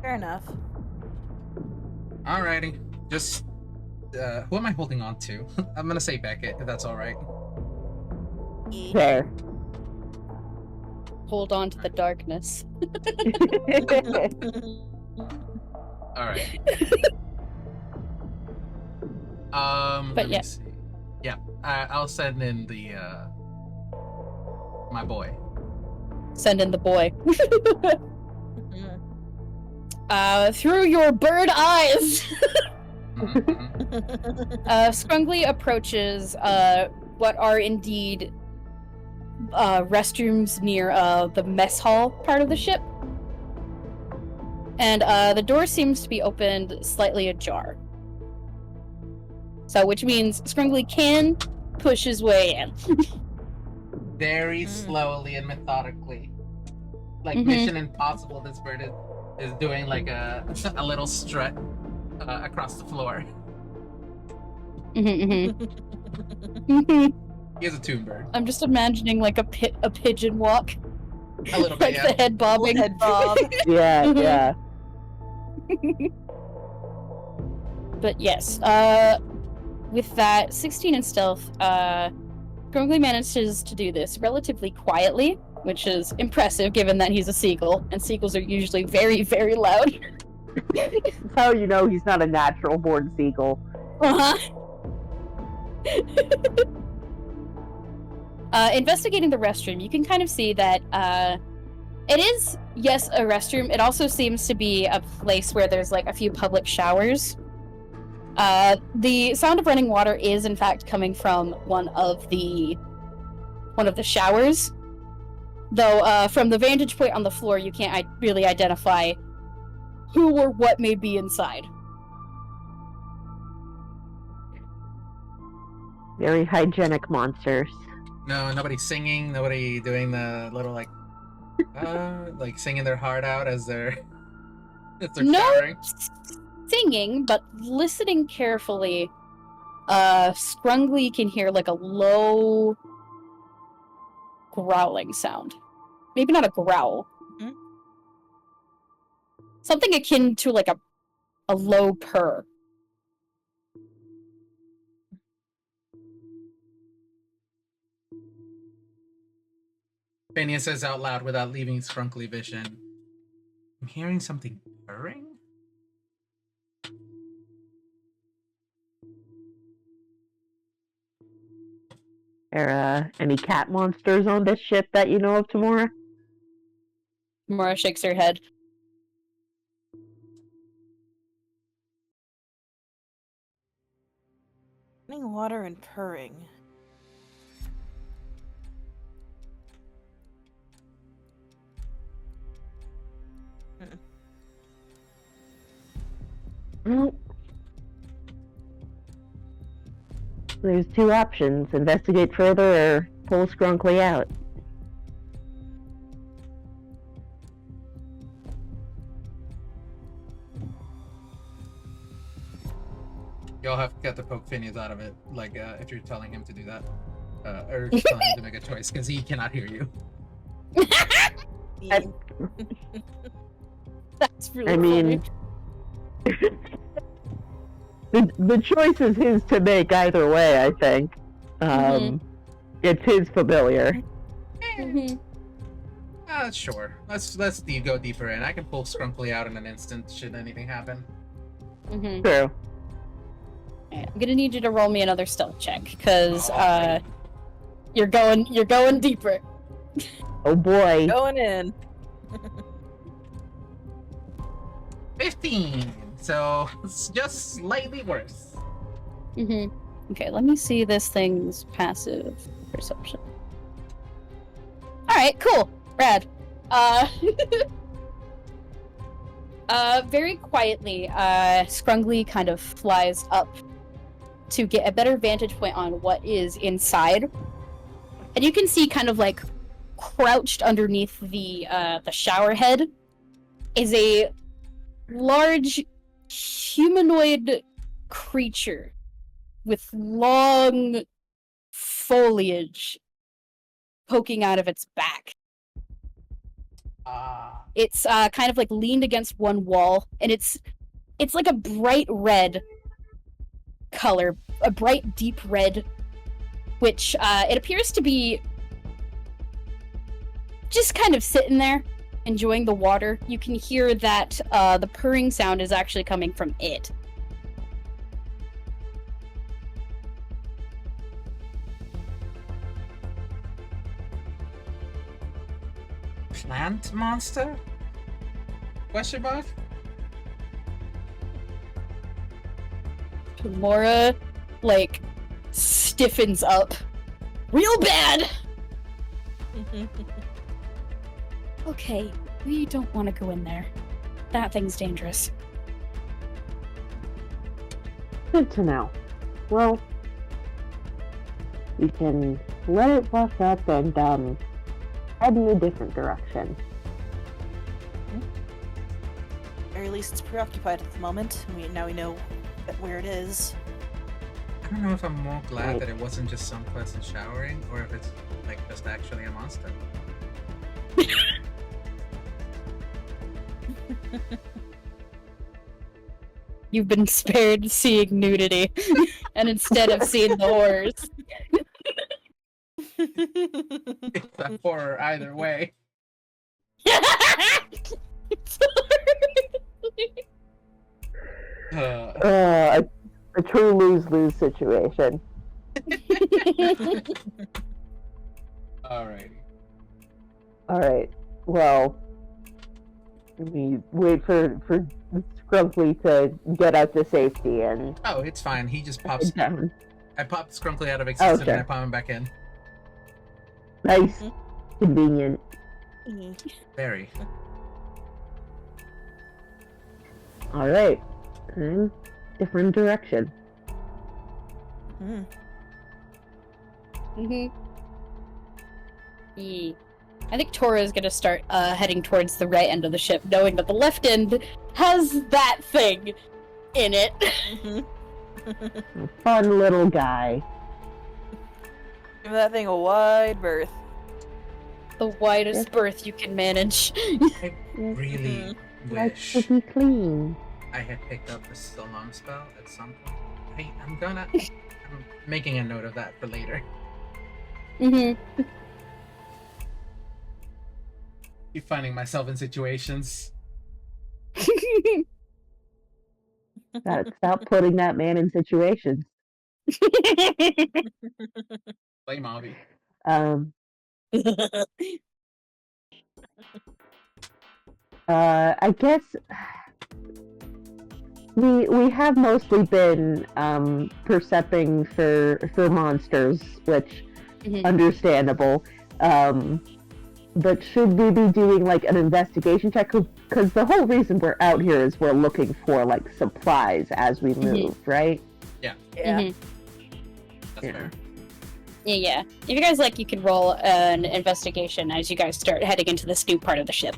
Fair enough.
Alrighty. Just... who am I holding on to? I'm gonna say Beckett, if that's alright.
There.
Hold on to the darkness.
Alright.
But
let
yeah.
me see. Yeah, I'll send in the, my boy.
Send in the boy.
Mhm.
Through your bird eyes!
Mhm.
Scrungly approaches what are indeed restrooms near the mess hall part of the ship. And the door seems to be opened slightly ajar. So, which means Scrungly can push his way in.
Very slowly and methodically. Like
Mhm.
Mission Impossible, this bird is doing like a little strut across the floor.
Mhm.
He is a toon bird.
I'm just imagining like a pigeon walk.
A little bit,
Like
yeah.
the head bobbing.
Head bob.
Yeah,
Mhm.
yeah.
But yes, with that 16 in stealth, Scrungly manages to do this relatively quietly, which is impressive given that he's a seagull, and seagulls are usually very, very loud.
That's how you know he's not a natural born seagull.
Uh-huh. Investigating the restroom, you can kind of see that it is, yes, a restroom. It also seems to be a place where there's like a few public showers. The sound of running water is in fact coming from one of the showers. Though from the vantage point on the floor, you can't really identify who or what may be inside.
Very hygienic monsters.
No, nobody singing, nobody doing the little like singing their heart out as they're
No
showering.
singing, but listening carefully, Scrungly can hear like a low growling sound. Maybe not a growl.
Mhm.
Something akin to like a low purr.
Phineas says out loud without leaving Scrunkly Vision. I'm hearing something purring?
Any cat monsters on this ship that you know of, Tamora?
Mora shakes her head.
Running water and purring.
Well, there's two options: investigate further or pull Skrunkly out.
You'll have to poke Phineas out of it, like if you're telling him to do that, or if you're telling him to make a choice, because he cannot hear you.
Yeah.
That's really
I mean, the choice is his to make either way, I think. It's his familiar.
funny.
Sure. Let's go deeper in. I can pull Skrunkly out in an instant should anything happen.
True.
I'm gonna need you to roll me another stealth check, because
Alright.
you're going deeper.
Oh boy.
Going in.
15. So it's just slightly worse.
Okay, let me see this thing's passive perception. Alright, cool. Rad. Very quietly, Skrunkly kind of flies up to get a better vantage point on what is inside. And you can see kind of like crouched underneath the shower head is a large humanoid creature with long foliage poking out of its back. It's kind of like leaned against one wall, and it's like a bright red color, a bright deep red, which it appears to be just kind of sitting there, enjoying the water. You can hear that the purring sound is actually coming from it.
Plant monster? Question mark?
Mora, like, stiffens up. Real bad! Okay, we don't want to go in there. That thing's dangerous.
Good to know. Well, we can let it wash up and head in a different direction.
Or at least it's preoccupied at the moment. Now we know where it is.
I don't know if I'm more glad
Right.
that it wasn't just some person showering, or if it's like just actually a monster.
You've been spared seeing nudity, and instead of seeing the horrors.
It's a horror either way.
A true lose-lose situation.
Alrighty.
Alright, well, we wait for Skrunkly to get out to safety and
Oh, it's fine. He just pops.
down.
I popped Skrunkly out of existence
Okay.
and I pop him back in.
Nice. Convenient.
Very.
Alright. Different direction.
I think Tora is going to start heading towards the right end of the ship, knowing that the left end has that thing in it.
A fun little guy.
Give that thing a wide berth.
The widest berth you can manage.
I really
Likes
wish
to be clean.
I had picked up the Salam spell at some point. I'm making a note of that for later. Keep finding myself in situations.
Stop putting that man in situations.
Blame Same hobby.
I guess we have mostly been percepping for monsters, which understandable. But should we be doing like an investigation check? Because the whole reason we're out here is we're looking for like supplies as we move, right?
Yeah.
Yeah.
That's fair.
Yeah. If you guys like, you can roll an investigation as you guys start heading into this new part of the ship.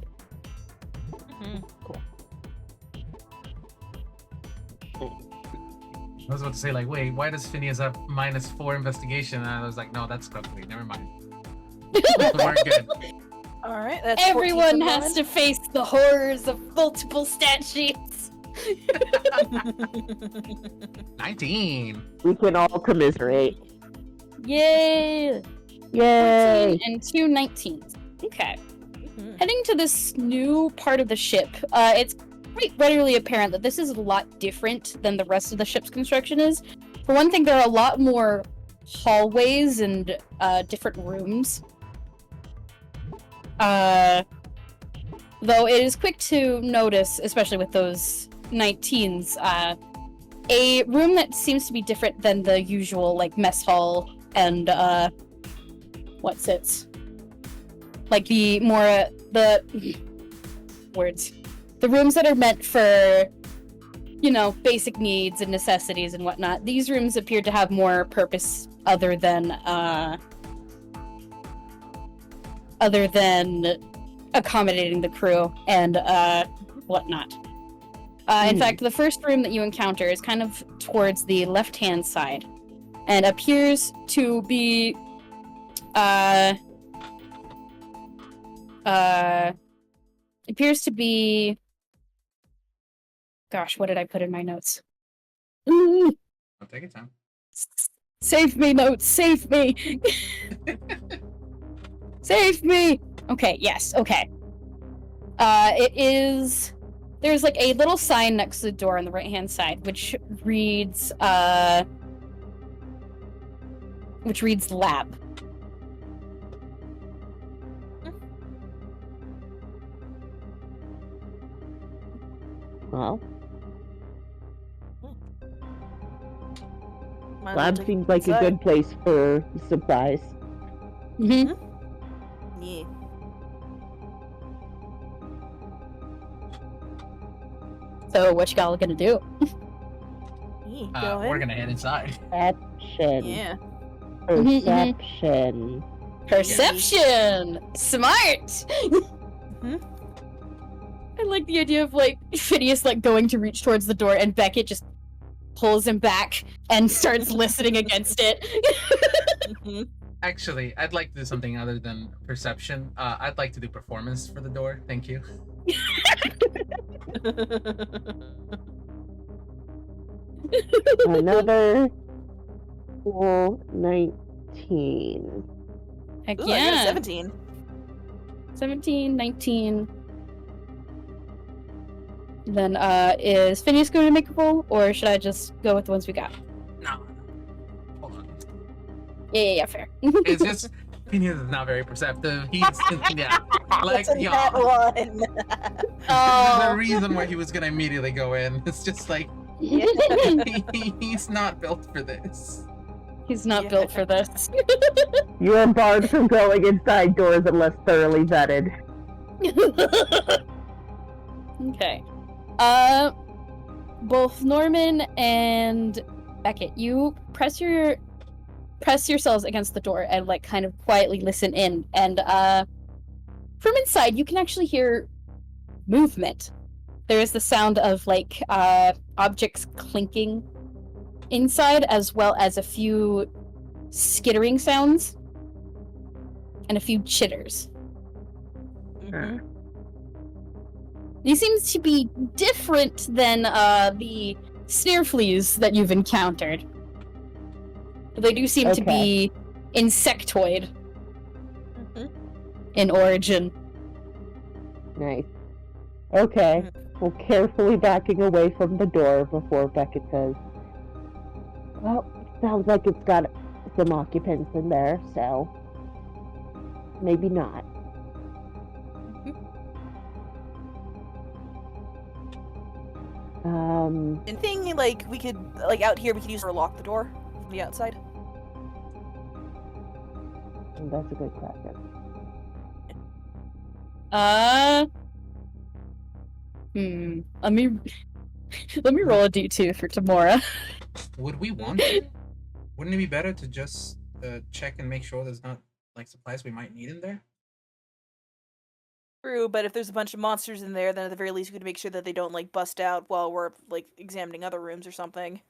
Cool.
I was about to say, like, wait, why does Phineas have -4 investigation? And I was like, no, that's Crookley. Never mind. We're good.
All right, that's
Everyone
14 for
has
mine.
to face the horrors of multiple stat sheets.
19.
We can all commiserate.
Yay!
Yay!
14 and 2 19s. Okay.
Mhm.
Heading to this new part of the ship, it's quite readily apparent that this is a lot different than the rest of the ship's construction is. For one thing, there are a lot more hallways and different rooms. Though it is quick to notice, especially with those 19s, a room that seems to be different than the usual, like, mess hall and, what's it? Like, the more, words. The rooms that are meant for, you know, basic needs and necessities and whatnot. These rooms appear to have more purpose other than accommodating the crew and whatnot. In fact, the first room that you encounter is kind of towards the left-hand side and appears to be gosh, what did I put in my notes?
I'll take your time.
Save me, notes, save me! Save me! Okay, yes, okay. There's like a little sign next to the door on the right-hand side, which reads lab.
Well,
Might as well
lab
take
seems
it
like a
inside.
good place for supplies.
Mm-hmm.
Yeah.
So what you all gonna do?
Yeah, go ahead.
We're gonna head inside.
Perception.
Yeah.
Perception.
Perception! Smart! I like the idea of, like, Phineas, like, going to reach towards the door and Beckett just pulls him back and starts listening against it.
Actually, I'd like to do something other than perception. I'd like to do performance for the door. Thank you.
Another full 19.
Heck
Ooh, I got a
yeah.
17.
17, 19. Then, is Phineas going to make a roll, or should I just go with the ones we got?
No. Hold on.
Yeah, fair.
It's just Phineas is not very perceptive. He's yeah. Like
That's a
yeah.
nat one.
There's a reason why he was gonna immediately go in. It's just like he's not built for this.
He's not
Yeah.
built for this.
You are barred from going inside doors unless thoroughly vetted.
Okay. Both Norman and Beckett, you press yourselves against the door and, like, kind of quietly listen in, and from inside you can actually hear movement. There is the sound of, like, objects clinking inside, as well as a few skittering sounds and a few chitters.
Mhm.
These seems to be different than the snare fleas that you've encountered. They do seem to be insectoid
Mhm.
in origin.
Nice. Okay. Well, carefully backing away from the door before Beckett says, well, sounds like it's got some occupants in there, so maybe not.
And thing like we could like out here we could use to lock the door from the outside.
That's a good question.
Let me roll a d2 for tomorrow.
Would we want to? Wouldn't it be better to just check and make sure there's not like supplies we might need in there?
True, but if there's a bunch of monsters in there, then at the very least we could make sure that they don't like bust out while we're like examining other rooms or something.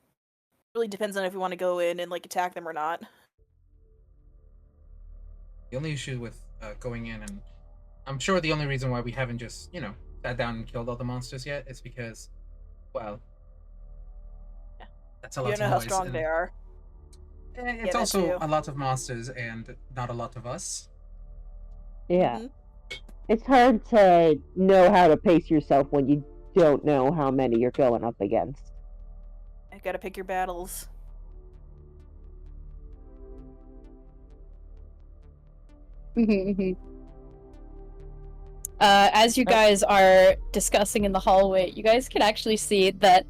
Really depends on if we want to go in and like attack them or not.
The only issue with going in, and I'm sure the only reason why we haven't just, sat down and killed all the monsters yet is because, well,
Yeah.
that's a
You
lot
don't
of
know how
noise.
strong they are.
It's
that
also
too.
a lot of monsters and not a lot of us.
Yeah.
Mhm.
It's hard to know how to pace yourself when you don't know how many you're going up against.
You gotta pick your battles.
As you guys are discussing in the hallway, you guys can actually see that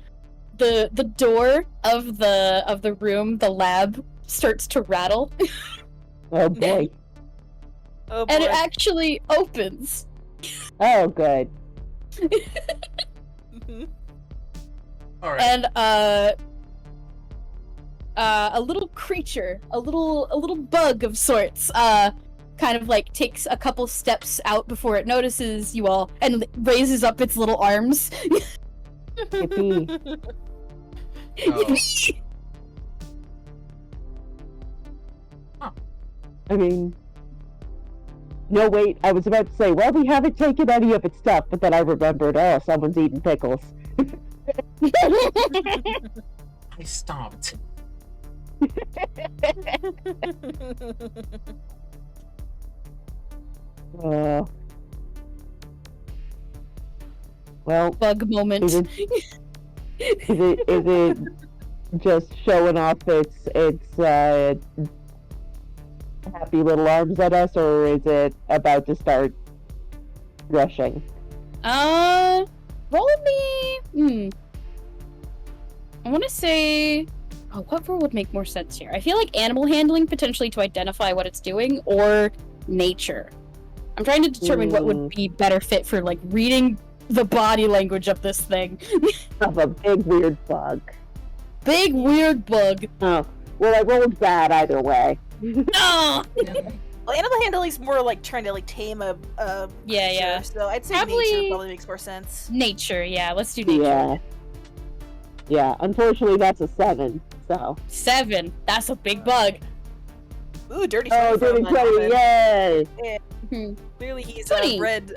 the door of the room, the lab, starts to rattle,
Oh boy.
Oh boy.
and it actually opens.
Oh good.
Mhm.
All right.
And a little creature, a little bug of sorts, kind of like takes a couple steps out before it notices you all and raises up its little arms.
Yippee.
Yippee!
I mean, no wait, I was about to say, well, we haven't taken any of its stuff, but then I remembered, oh, someone's eating pickles.
I stopped.
Well,
Bug moment.
is it just showing off its happy little arms at us, or is it about to start rushing?
Roll me. I want to say. Oh, what roll would make more sense here? I feel like animal handling potentially to identify what it's doing, or nature. I'm trying to determine what would be better fit for like reading the body language of this thing.
Of a big weird bug.
Big weird bug.
Oh, well, I rolled bad either way.
No.
Well, animal handling's more like trying to like tame a
Yeah,
creature,
yeah.
So I'd say
Probably-
nature probably makes more sense.
Nature. Yeah, let's do nature.
Yeah. Yeah, unfortunately that's a 7, so.
7. That's a big bug.
Ooh, dirty.
Oh,
20 from
dirty 20, yay!
Clearly he's
20.
read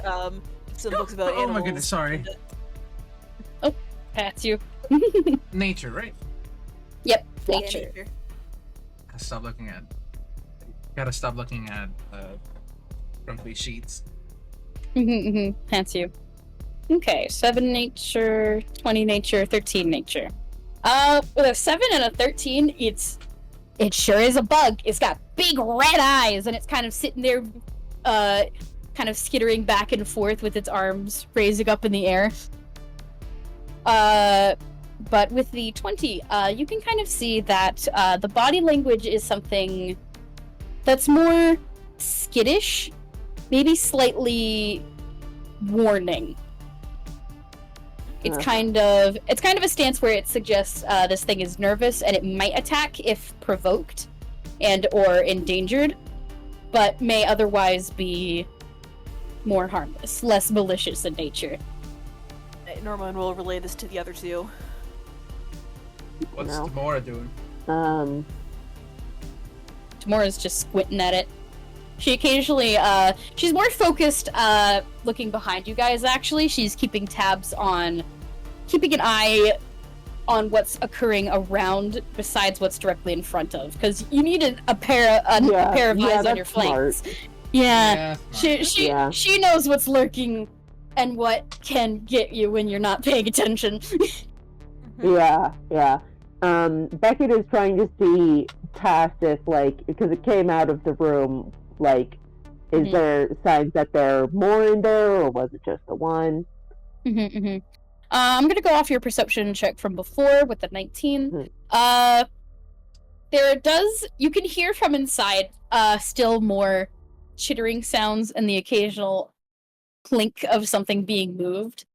some books about
Oh
animals.
my goodness, sorry.
That's you.
Nature, right?
Yep,
Yeah,
nature.
Gotta stop looking at grumpy sheets.
That's you. Okay, 7 nature, 20 nature, 13 nature. With a 7 and a 13, it sure is a bug. It's got big red eyes, and it's kind of sitting there, kind of skittering back and forth with its arms raising up in the air. But with the 20, you can kind of see that the body language is something that's more skittish, maybe slightly warning. It's kind of a stance where it suggests this thing is nervous and it might attack if provoked and or endangered, but may otherwise be more harmless, less malicious in nature.
Norman will relay this to the other two.
What's
No.
Tamora doing?
Tamora's just squinting at it. She occasionally, she's more focused, looking behind you guys, actually. She's keeping an eye on what's occurring around besides what's directly in front of, because you need a pair of eyes on your flanks. Yeah,
Smart.
she knows what's lurking and what can get you when you're not paying attention.
Yeah. Beckett is trying to see past if, like, because it came out of the room, like, is there signs that there are more in there, or was it just the one?
I'm gonna go off your perception check from before with the 19. You can hear from inside still more chittering sounds and the occasional clink of something being moved.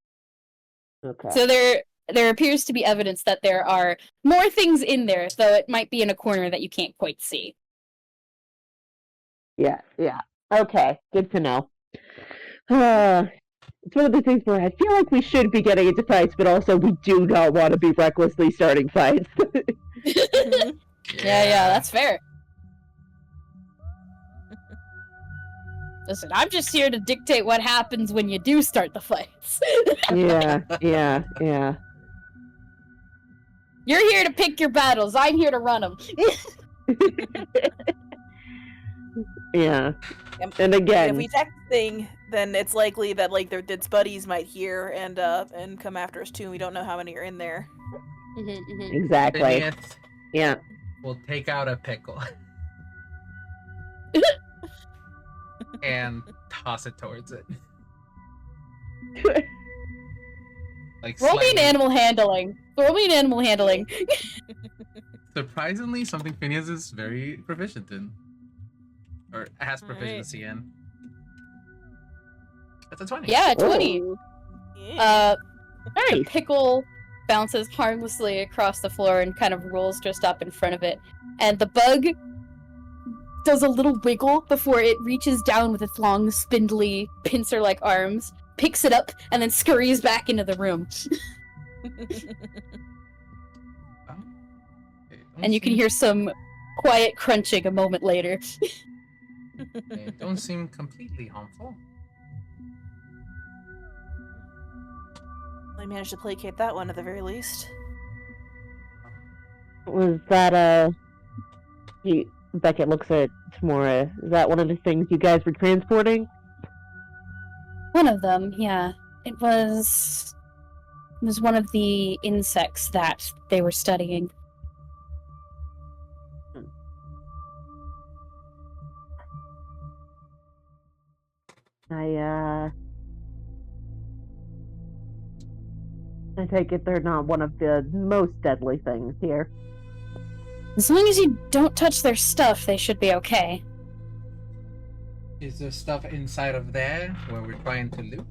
Okay.
So there appears to be evidence that there are more things in there, though it might be in a corner that you can't quite see.
Yeah. Okay, good to know. It's one of the things where I feel like we should be getting into fights, but also we do not want to be recklessly starting fights.
Yeah, that's fair. Listen, I'm just here to dictate what happens when you do start the fights.
Yeah.
You're here to pick your battles. I'm here to run them.
Yeah. And again,
if we attack the thing, then it's likely that like their buddies might hear and come after us too. We don't know how many are in there.
Exactly.
Phineas
Yeah.
will take out a pickle and toss it towards it. Like
Roll me an
slightly.
animal handling.
Surprisingly, something Phineas is very proficient in. Or has proficiency in. That's a 20.
Yeah, 20.
Ooh.
Yeah.
The
Nice.
pickle bounces harmlessly across the floor and kind of rolls just up in front of it. And the bug does a little wiggle before it reaches down with its long, spindly, pincer-like arms, picks it up, and then scurries back into the room. And you can hear some quiet crunching a moment later.
They don't seem completely harmful.
I managed to placate that one at the very least.
Was that Beckett looks at Tamora. Is that one of the things you guys were transporting?
One of them, yeah. It was one of the insects that they were studying. I take it they're not one of the most deadly things here. As long as you don't touch their stuff, they should be okay.
Is there stuff inside of there where we're trying to loot?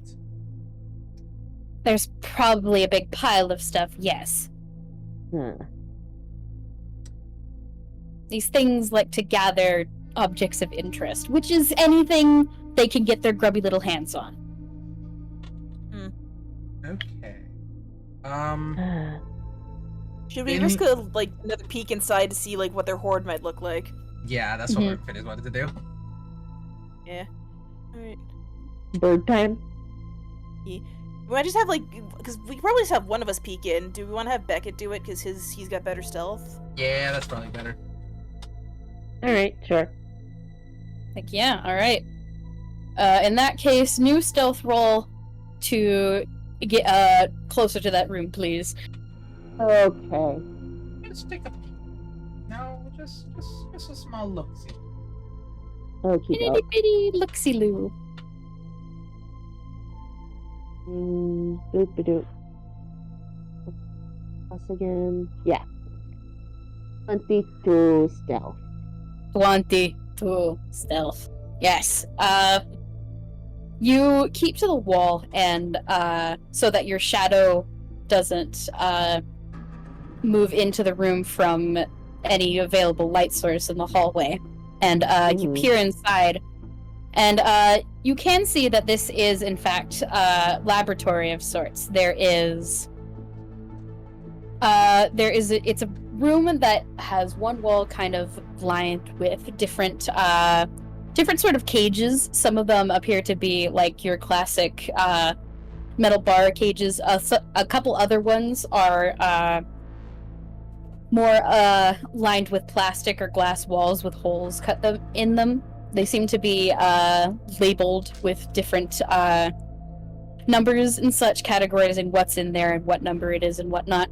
There's probably a big pile of stuff, yes. These things like to gather objects of interest, which is anything they can get their grubby little hands on.
Okay.
Should we risk another peek inside to see like what their horde might look like?
Yeah, that's what Phineas wanted to do.
Yeah. Alright.
Bird time?
We might just have because we probably just have one of us peek in. Do we want to have Beckett do it because he's got better stealth?
Yeah, that's probably better.
Alright, sure.
Alright. In that case, new stealth roll to get closer to that room, please.
Okay.
Let's take a peek. No, just a small look-see.
Okay.
Itty bitty looksy-loo.
Doop-a-doop. Plus again. Yeah. 22 stealth.
22 stealth. Yes. You keep to the wall and so that your shadow doesn't move into the room from any available light source in the hallway. And you peer inside, and you can see that this is, in fact, a laboratory of sorts. It's a room that has one wall kind of lined with different sort of cages. Some of them appear to be like your classic metal bar cages. A couple other ones are more lined with plastic or glass walls with holes cut in them. They seem to be labeled with different numbers and such, categorizing what's in there and what number it is and whatnot.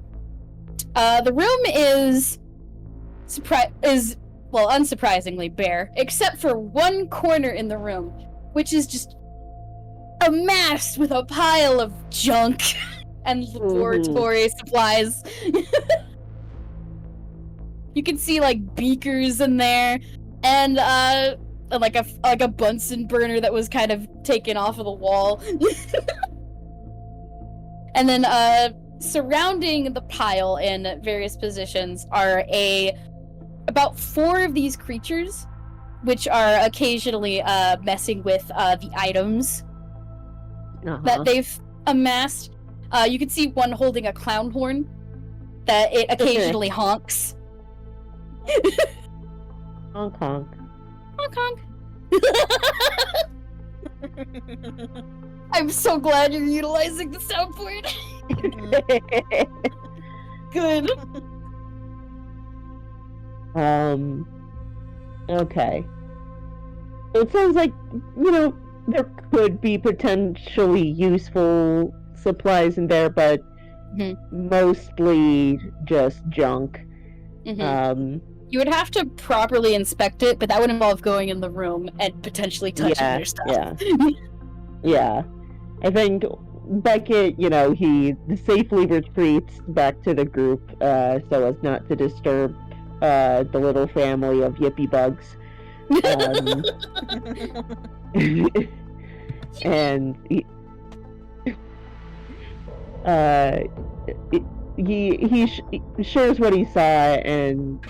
The room is well, unsurprisingly, bare, except for one corner in the room, which is just amassed with a pile of junk and laboratory supplies. You can see like beakers in there, and like a Bunsen burner that was kind of taken off of the wall. And then surrounding the pile in various positions are about 4 of these creatures, which are occasionally messing with the items that they've amassed. You can see one holding a clown horn that it occasionally honks.
Honk honk.
Honk honk. I'm so glad you're utilizing the soundboard. Good.
Okay. It sounds like, there could be potentially useful supplies in there, but mostly just junk.
You would have to properly inspect it, but that would involve going in the room and potentially touching their stuff.
Yeah. I think Beckett, he safely retreats back to the group so as not to disturb the little family of yippy bugs. And he shares what he saw and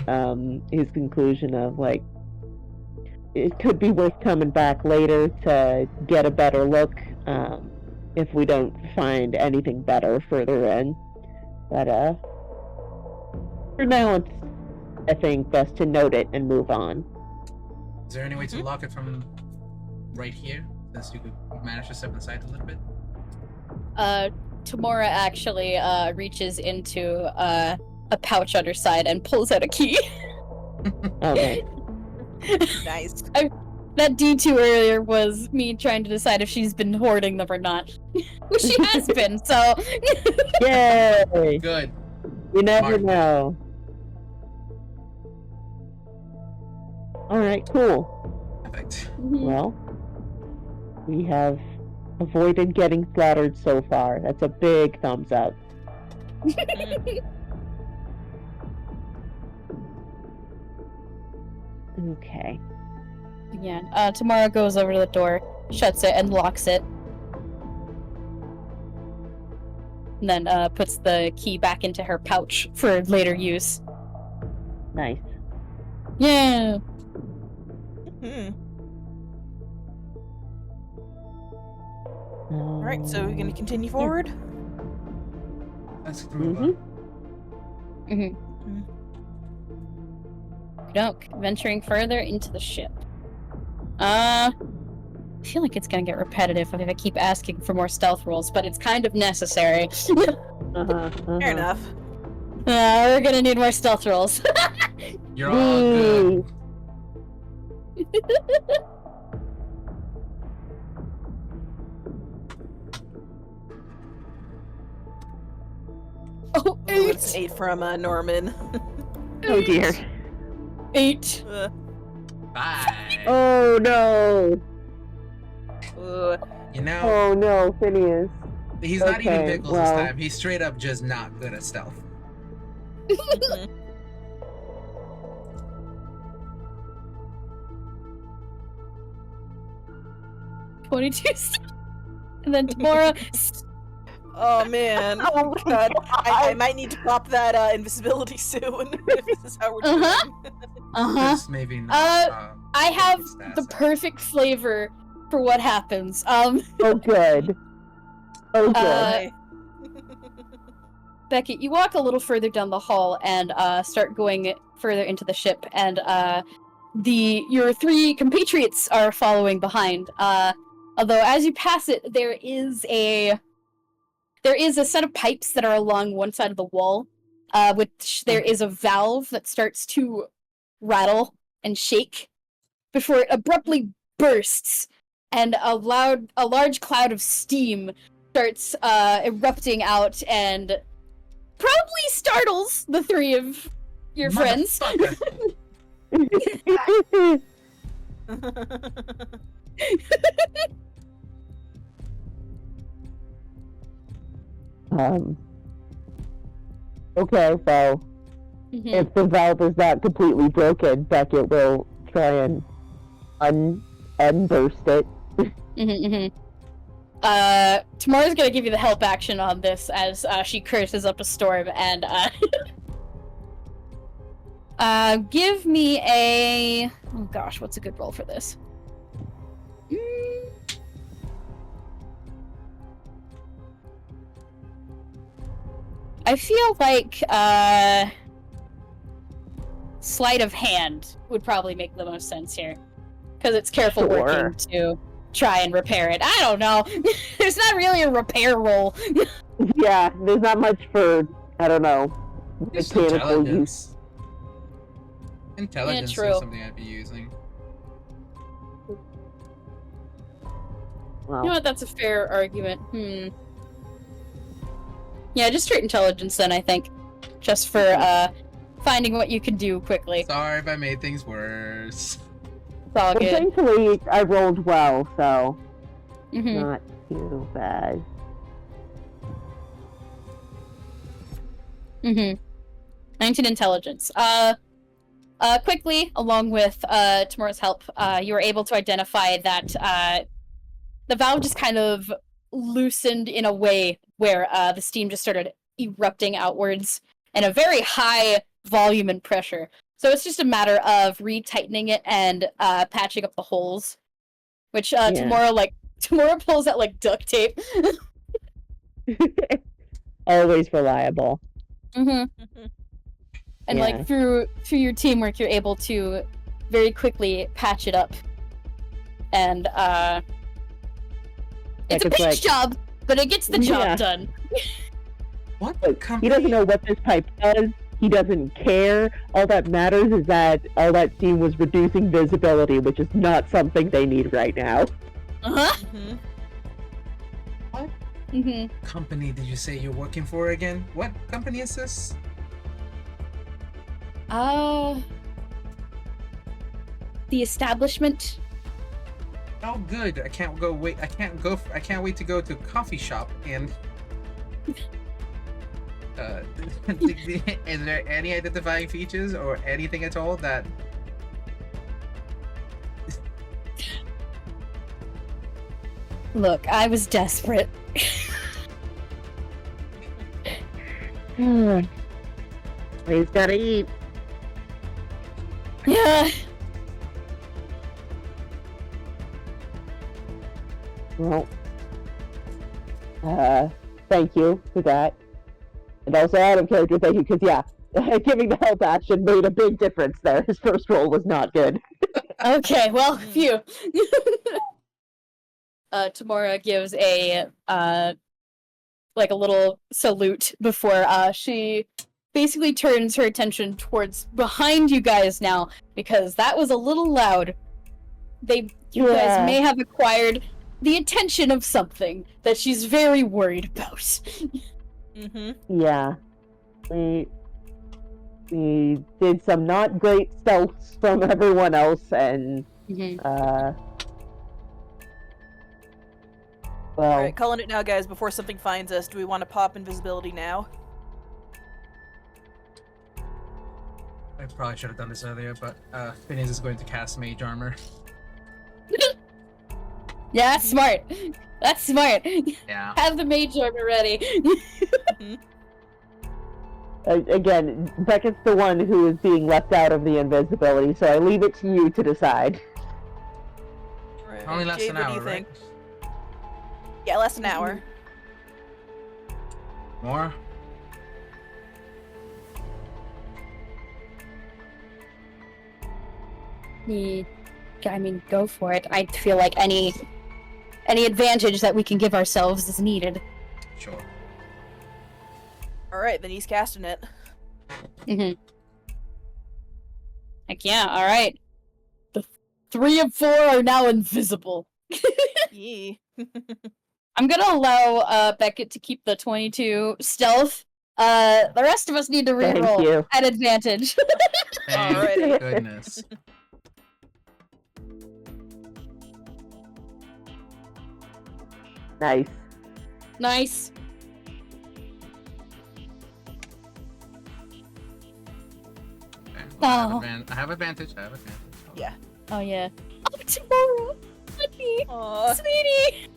his conclusion of, like, it could be worth coming back later to get a better look if we don't find anything better further in. But for now, it's, I think, best to note it and move on.
Is there any way to lock it from right here, since you could manage to step inside a little bit?
Tamora actually reaches into a pouch on her side and pulls out a key.
Okay.
Nice.
That D2 earlier was me trying to decide if she's been hoarding them or not. Which she has been, so...
Yay!
Good.
You never
Smart.
know. Alright, cool.
Perfect.
Well, we have avoided getting slaughtered so far. That's a big thumbs up. Okay.
Yeah, Tamara goes over to the door, shuts it, and locks it. And then puts the key back into her pouch for later use.
Nice.
Yeah!
Alright, so we're gonna continue forward?
Let's get to move on.
Venturing further into the ship. I feel like it's gonna get repetitive if I keep asking for more stealth rolls, but it's kind of necessary.
Fair enough.
We're gonna need more stealth rolls.
You're all good.
Oh,
Oh, it's 8 from Norman.
Oh dear.
8.
Bye.
Oh no.
You know,
Oh no, Phineas.
he's not eating
okay,
pickles
well.
this time. He's straight up just not good at stealth.
22. And then tomorrow.
Oh man. Oh god. I might need to pop that invisibility soon if this is how we're doing.
Just maybe not.
I have
stats
the
up.
perfect flavor for what happens.
Oh good. Oh good.
Okay.
Beckett, you walk a little further down the hall and start going further into the ship, and your 3 compatriots are following behind. Although as you pass it, there is a set of pipes that are along one side of the wall, which there is a valve that starts to rattle and shake before it abruptly bursts, and a large cloud of steam starts erupting out and probably startles the 3 of your friends.
Motherfucker.
um. Okay, so
Mhm.
if the valve is not completely broken, Beckett will try and unburst it.
Tamara's gonna give you the help action on this as she curses up a storm and give me a oh gosh, what's a good roll for this? I feel like sleight of hand would probably make the most sense here. Because it's careful
Sure.
working to try and repair it. I don't know. There's not really a repair roll.
Yeah, there's not much for, I don't know,
Just
mechanical use.
Intelligence
true.
is something I'd be using.
Well,
You know what? That's a fair argument. Yeah, just straight intelligence then, I think. Just for finding what you can do quickly.
Sorry if I made things worse.
It's all
but
good.
thankfully, I rolled well, so
Mhm.
not too bad.
19 intelligence. Quickly, along with Tamara's help, you were able to identify that the valve just kind of loosened in a way where the steam just started erupting outwards in a very high volume and pressure. So it's just a matter of retightening it and patching up the holes. Which
Yeah.
Tamara pulls out like duct tape.
Always reliable.
And
Yeah.
like through your teamwork, you're able to very quickly patch it up. And it's a
Like, it's
pinch job, but it gets the job
Yeah.
done.
What
Look,
company?
he doesn't know what this pipe does. He doesn't care. All that matters is that all that steam was reducing visibility, which is not something they need right now.
Uh-huh.
What
Mm-hmm.
company did you say you're working for again? What company is this?
The establishment.
Oh, good. I can't wait to go to coffee shop and. Is there any identifying features or anything at all that?
Look, I was desperate.
He's gotta eat.
Yeah.
Well, thank you for that. And also out of character, thank you, because yeah, giving the help action made a big difference there. His first roll was not good.
Okay, well, phew. Tamara gives a like a little salute before she basically turns her attention towards behind you guys now, because that was a little loud. You guys may have acquired the attention of something that she's very worried about.
Yeah. We did some not great stealths from everyone else, and well,
Alright, calling it now, guys, before something finds us. Do we want to pop invisibility now?
I probably should have done this earlier, but Phineas is going to cast Mage Armor.
Yeah, that's smart. That's smart.
Yeah.
Have the mage armor ready.
again, Beckett's the one who is being left out of the invisibility, so I leave it to you to decide.
Right.
Only lasts
Jade,
an
what do
hour,
you
right?
think? Yeah, less an hour.
More?
I mean, go for it. I feel like any advantage that we can give ourselves is needed.
Sure.
Alright, then he's casting it.
Heck yeah, alright. The 3 of 4 are now invisible.
Yee.
I'm gonna allow Beckett to keep the 22 stealth, The rest of us need to
Thank
reroll
you.
at advantage.
Thank
Alrighty.
goodness.
Nice.
Nice.
Okay,
Oh.
I have advantage. I have advantage.
Yeah.
Oh yeah. Oh, tomorrow, honey,
Aw.
sweetie.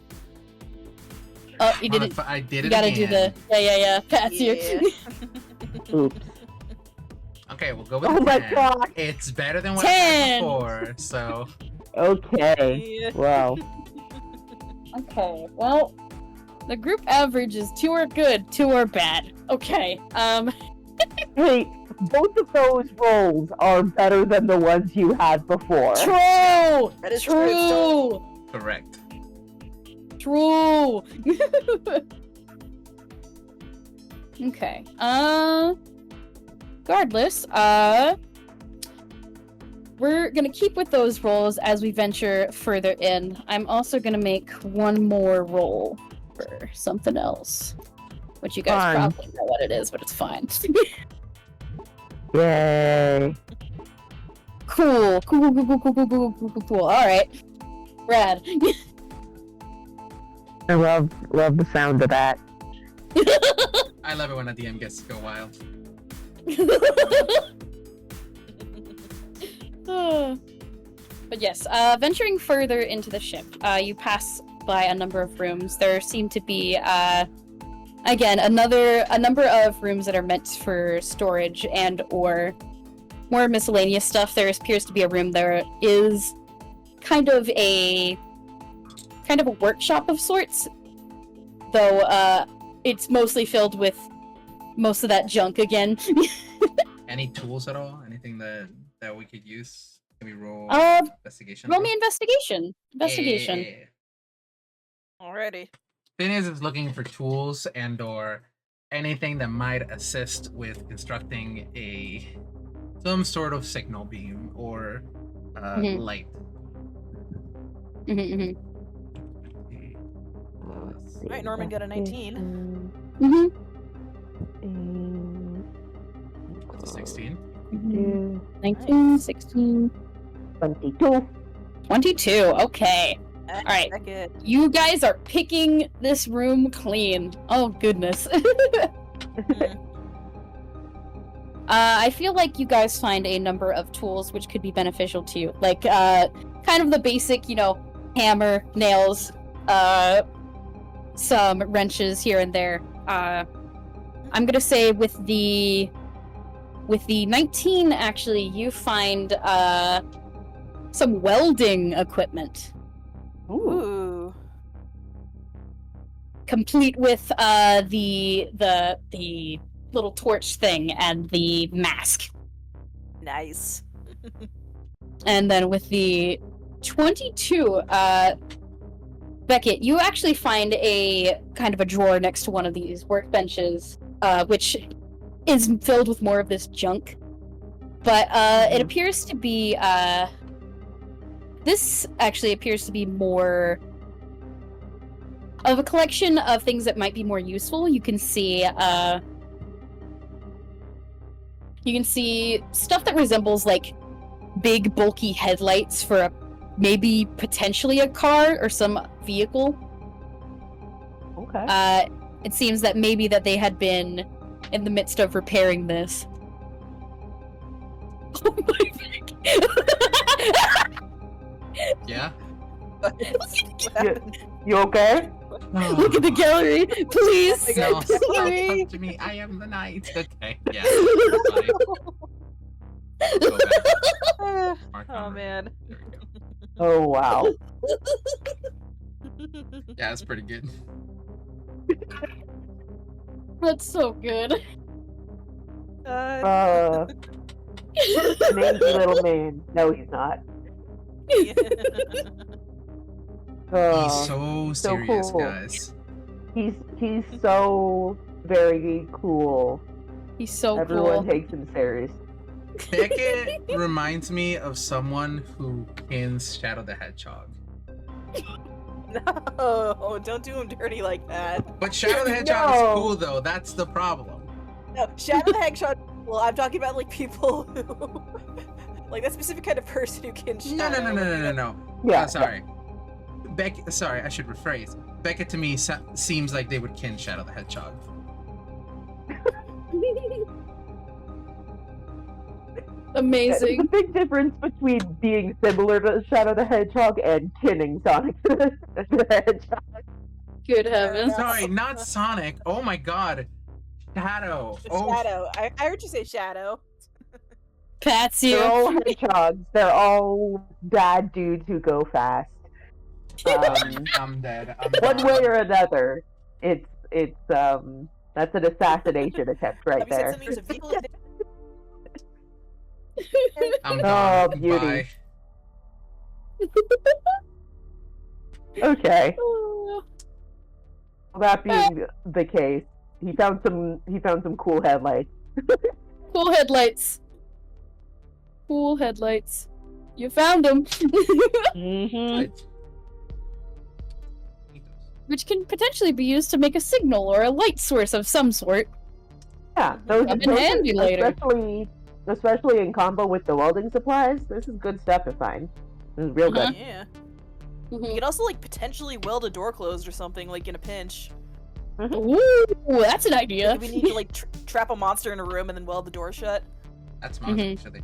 Oh, you didn't.
I did
You
it
gotta
again.
do the. Yeah. Pass
Yeah.
you.
Oops.
Okay, we'll go with
Oh
the
my
10.
god.
It's better than what I had
10.
before, so
Okay.
Yeah.
Wow.
Okay. Well, the group average is 2 are good, 2 are bad. Okay.
Hey, both of those rolls are better than the ones you had before.
True.
That is true.
True.
correct.
True. Okay. Regardless, we're gonna keep with those rolls as we venture further in. I'm also gonna make one more roll for something else, which you guys
Fine.
probably know what it is, but it's fine.
Yay.
Cool. All right. Rad.
I love the sound of that.
I love it when a DM gets to go wild.
But yes, venturing further into the ship, you pass by a number of rooms. There seem to be, again, a number of rooms that are meant for storage and or more miscellaneous stuff. There appears to be a room there is kind of a workshop of sorts, though it's mostly filled with most of that junk again.
Any tools at all? Anything that we could use? Can we roll investigation?
Roll me investigation. Investigation.
Yeah.
Alrighty.
Phineas is looking for tools and or anything that might assist with constructing some sort of signal beam or
Mhm.
light.
Mhm.
Alright, Norman got a 19.
Mhm.
That's a 16.
19, 16,
22.
22. Okay. Alright.
Beckett.
You guys are picking this room clean. Oh, goodness.
Mm.
I feel like you guys find a number of tools which could be beneficial to you. Like, kind of the basic, hammer, nails, some wrenches here and there. I'm gonna say with the 19, actually, you find, some welding equipment.
Ooh.
Complete with, the little torch thing and the mask.
Nice.
And then with the 22, Beckett, you actually find a kind of a drawer next to one of these workbenches, which is filled with more of this junk. But it appears to be, this actually appears to be more of a collection of things that might be more useful. You can see stuff that resembles like big bulky headlights for maybe potentially a car or some vehicle.
Okay.
It seems that maybe that they had been in the midst of repairing this. Oh my god.
Yeah.
What happened?
You okay?
Look at the gallery, please.
Oh my
No,
God.
stop
Sorry.
touching me. I am the knight. Okay. Yeah. Fine. Go back. Mark
Oh
number.
man.
There we go.
Oh wow.
Yeah, that's pretty good.
That's so good.
Mangy little man. No, he's not.
He's so serious,
cool.
guys.
He's so very cool.
He's so
Everyone
cool.
takes him serious.
Beckett reminds me of someone who pins Shadow the Hedgehog.
No, don't do him dirty like that.
But Shadow the Hedgehog is cool, though. That's the problem.
No, Shadow the Hedgehog. Well, I'm talking about like people who, like that specific kind of person who can shadow.
No.
Yeah.
Sorry. Sorry, I should rephrase. Beckett to me seems like they would kin Shadow the Hedgehog.
Amazing.
There's a big difference between being similar to Shadow the Hedgehog and kinning Sonic the Hedgehog.
Good heavens.
Sorry, not Sonic. Oh my god. Shadow.
Shadow. I heard you say Shadow.
Pats
They're all
you.
hedgehogs. They're all bad dudes who go fast.
I'm dead. I'm
One
gone.
way or another, it's that's an assassination attempt right
Have you said
there.
something as a vehicle?
I'm
Oh,
gone.
beauty.
Bye.
Okay. Well, that being the case, he found some cool headlights.
Cool headlights. Cool headlights. You found them.
Mm-hmm.
Good.
Which can potentially be used to make a signal or a light source of some sort.
Yeah, those
Come in handy later.
especially in combo with the welding supplies. This is good stuff to find. This is real good.
Yeah.
Mhm.
You could also like potentially weld a door closed or something, like in a pinch.
Ooh, that's an idea.
Like, if we need to like trap a monster in a room and then weld the door shut.
That's smart, actually.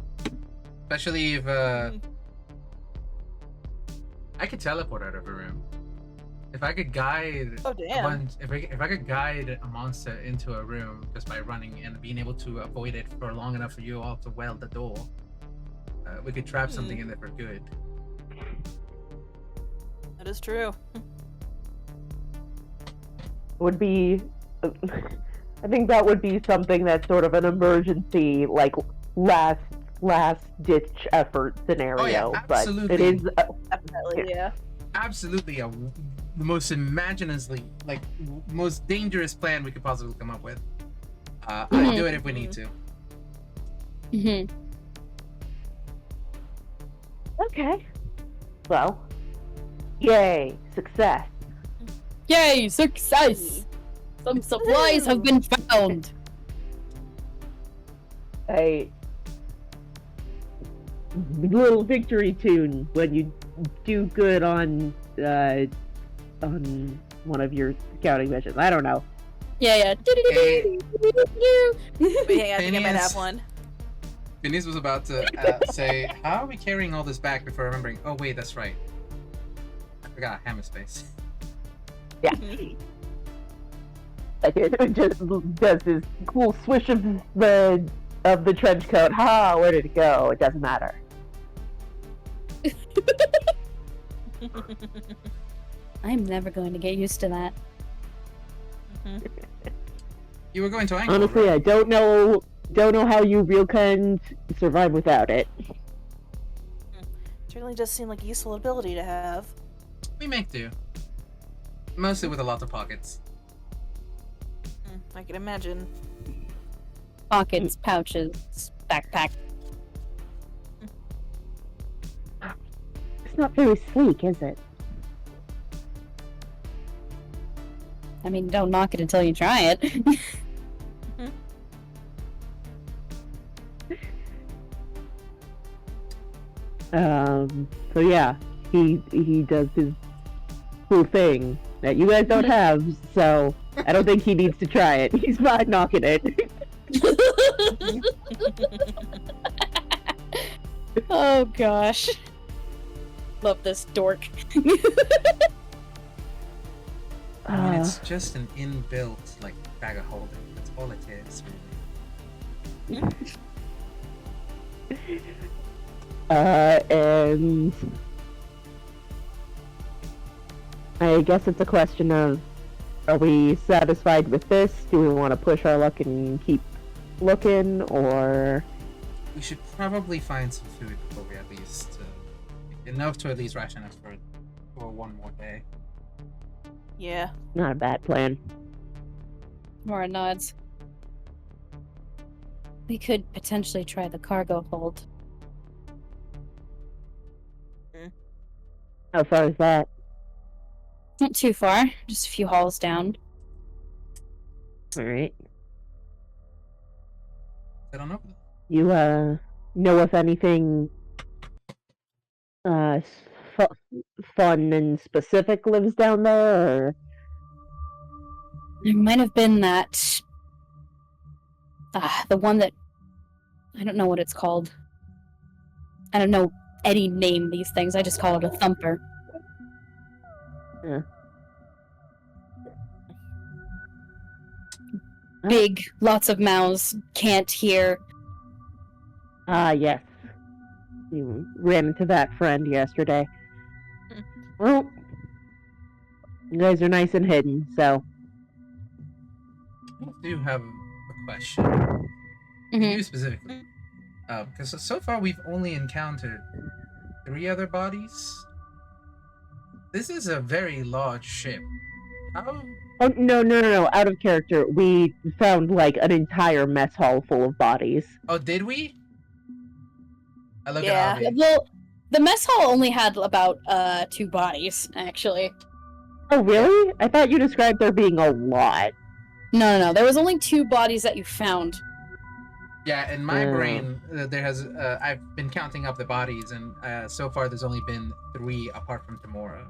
Especially if I could teleport out of a room. If I could guide
Oh damn.
if I could guide a monster into a room just by running and being able to avoid it for long enough for you all to weld the door, we could trap something in there for good.
That is true.
Would be, I think that would be something that's sort of an emergency, like last ditch effort scenario. But
absolutely.
it is
Definitely, yeah.
Absolutely, the most imaginatively, like, most dangerous plan we could possibly come up with. I'd do it if we need to.
Mm-hmm.
okay. Well, yay, success.
Yay, success! Some supplies have been found.
A little victory tune when you do good on one of your scouting missions. I don't know.
Yeah.
Wait, hang on, I think I might
Phineas.
have one.
Phineas was about to say, "How are we carrying all this back?" Before remembering, oh wait, that's right. I forgot hammer space.
Yeah. Like it just does this cool swish of the trench coat. Ha! Where did it go? It doesn't matter.
I'm never going to get used to that.
You were going to Angle,
Honestly,
right?
I don't know how you real kind survive without it.
Certainly does seem like a useful ability to have.
We make do. Mostly with a lot of pockets.
I can imagine.
Pockets, pouches, backpack.
It's not very sleek, is it?
I mean, don't knock it until you try it.
So yeah, he does his cool thing that you guys don't have, so I don't think he needs to try it. He's fine knocking it.
Oh gosh. Love this dork.
I mean, it's just an inbuilt, like, bag of holding. That's all it is, really.
And I guess it's a question of, are we satisfied with this? Do we want to push our luck and keep looking, or...
We should probably find some food before we at least... enough to at least ration us for one more day.
Yeah.
Not a bad plan.
Mora nods. We could potentially try the cargo hold.
How far is that?
Not too far, just a few halls down.
Alright.
I don't know.
You know if anything uh fun and specific lives down there, or
There might have been that. The one that. I don't know what it's called. I don't know any name these things. I just call it a thumper.
Yeah.
Big, lots of mouths, can't hear.
Yes. You ran into that friend yesterday. Well, you guys are nice and hidden, so.
I do have a question.
Mhm.
You specifically. Because so far we've only encountered 3 other bodies. This is a very large ship. How?
Oh, no. Out of character. We found, like, an entire mess hall full of bodies.
Oh, did we? I look
Yeah.
at Avi.
Well, the mess hall only had about 2 bodies, actually.
Oh, really? I thought you described there being a lot.
No. There was only 2 bodies that you found.
Yeah, in my
Oh.
brain, there has. I've been counting up the bodies, and so far there's only been 3 apart from Tamora,